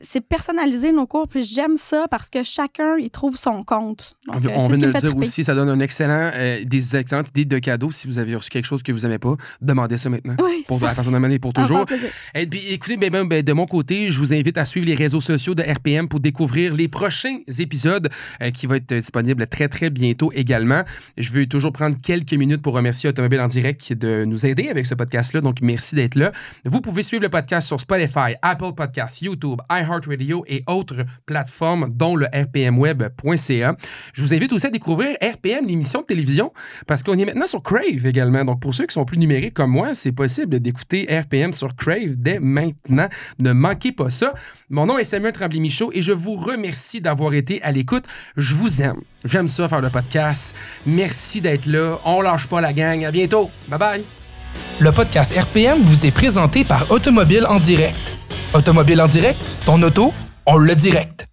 C'est personnaliser nos cours, puis j'aime ça parce que chacun, il trouve son compte. Donc, on vient de le dire aussi, ça donne des excellentes idées de cadeaux. Si vous avez reçu quelque chose que vous n'aimez pas, demandez ça maintenant. Oui, pour la façon d'amener pour toujours. Et puis, écoutez, de mon côté, je vous invite à suivre les réseaux sociaux de RPM pour découvrir les prochains épisodes qui vont être disponibles très, très bientôt également. Je veux toujours prendre quelques minutes pour remercier Automobile en direct de nous aider avec ce podcast-là. Donc, merci d'être là. Vous pouvez suivre le podcast podcast sur Spotify, Apple Podcasts, YouTube, iHeartRadio et autres plateformes, dont le rpmweb.ca. Je vous invite aussi à découvrir RPM, l'émission de télévision, parce qu'on est maintenant sur Crave également. Donc, pour ceux qui sont plus numériques comme moi, c'est possible d'écouter RPM sur Crave dès maintenant. Ne manquez pas ça. Mon nom est Samuel Tremblay-Michaud et je vous remercie d'avoir été à l'écoute. Je vous aime. J'aime ça, faire le podcast. Merci d'être là. On lâche pas la gang. À bientôt. Bye-bye. Le podcast RPM vous est présenté par Automobile en direct. Automobile en direct, ton auto, on le direct.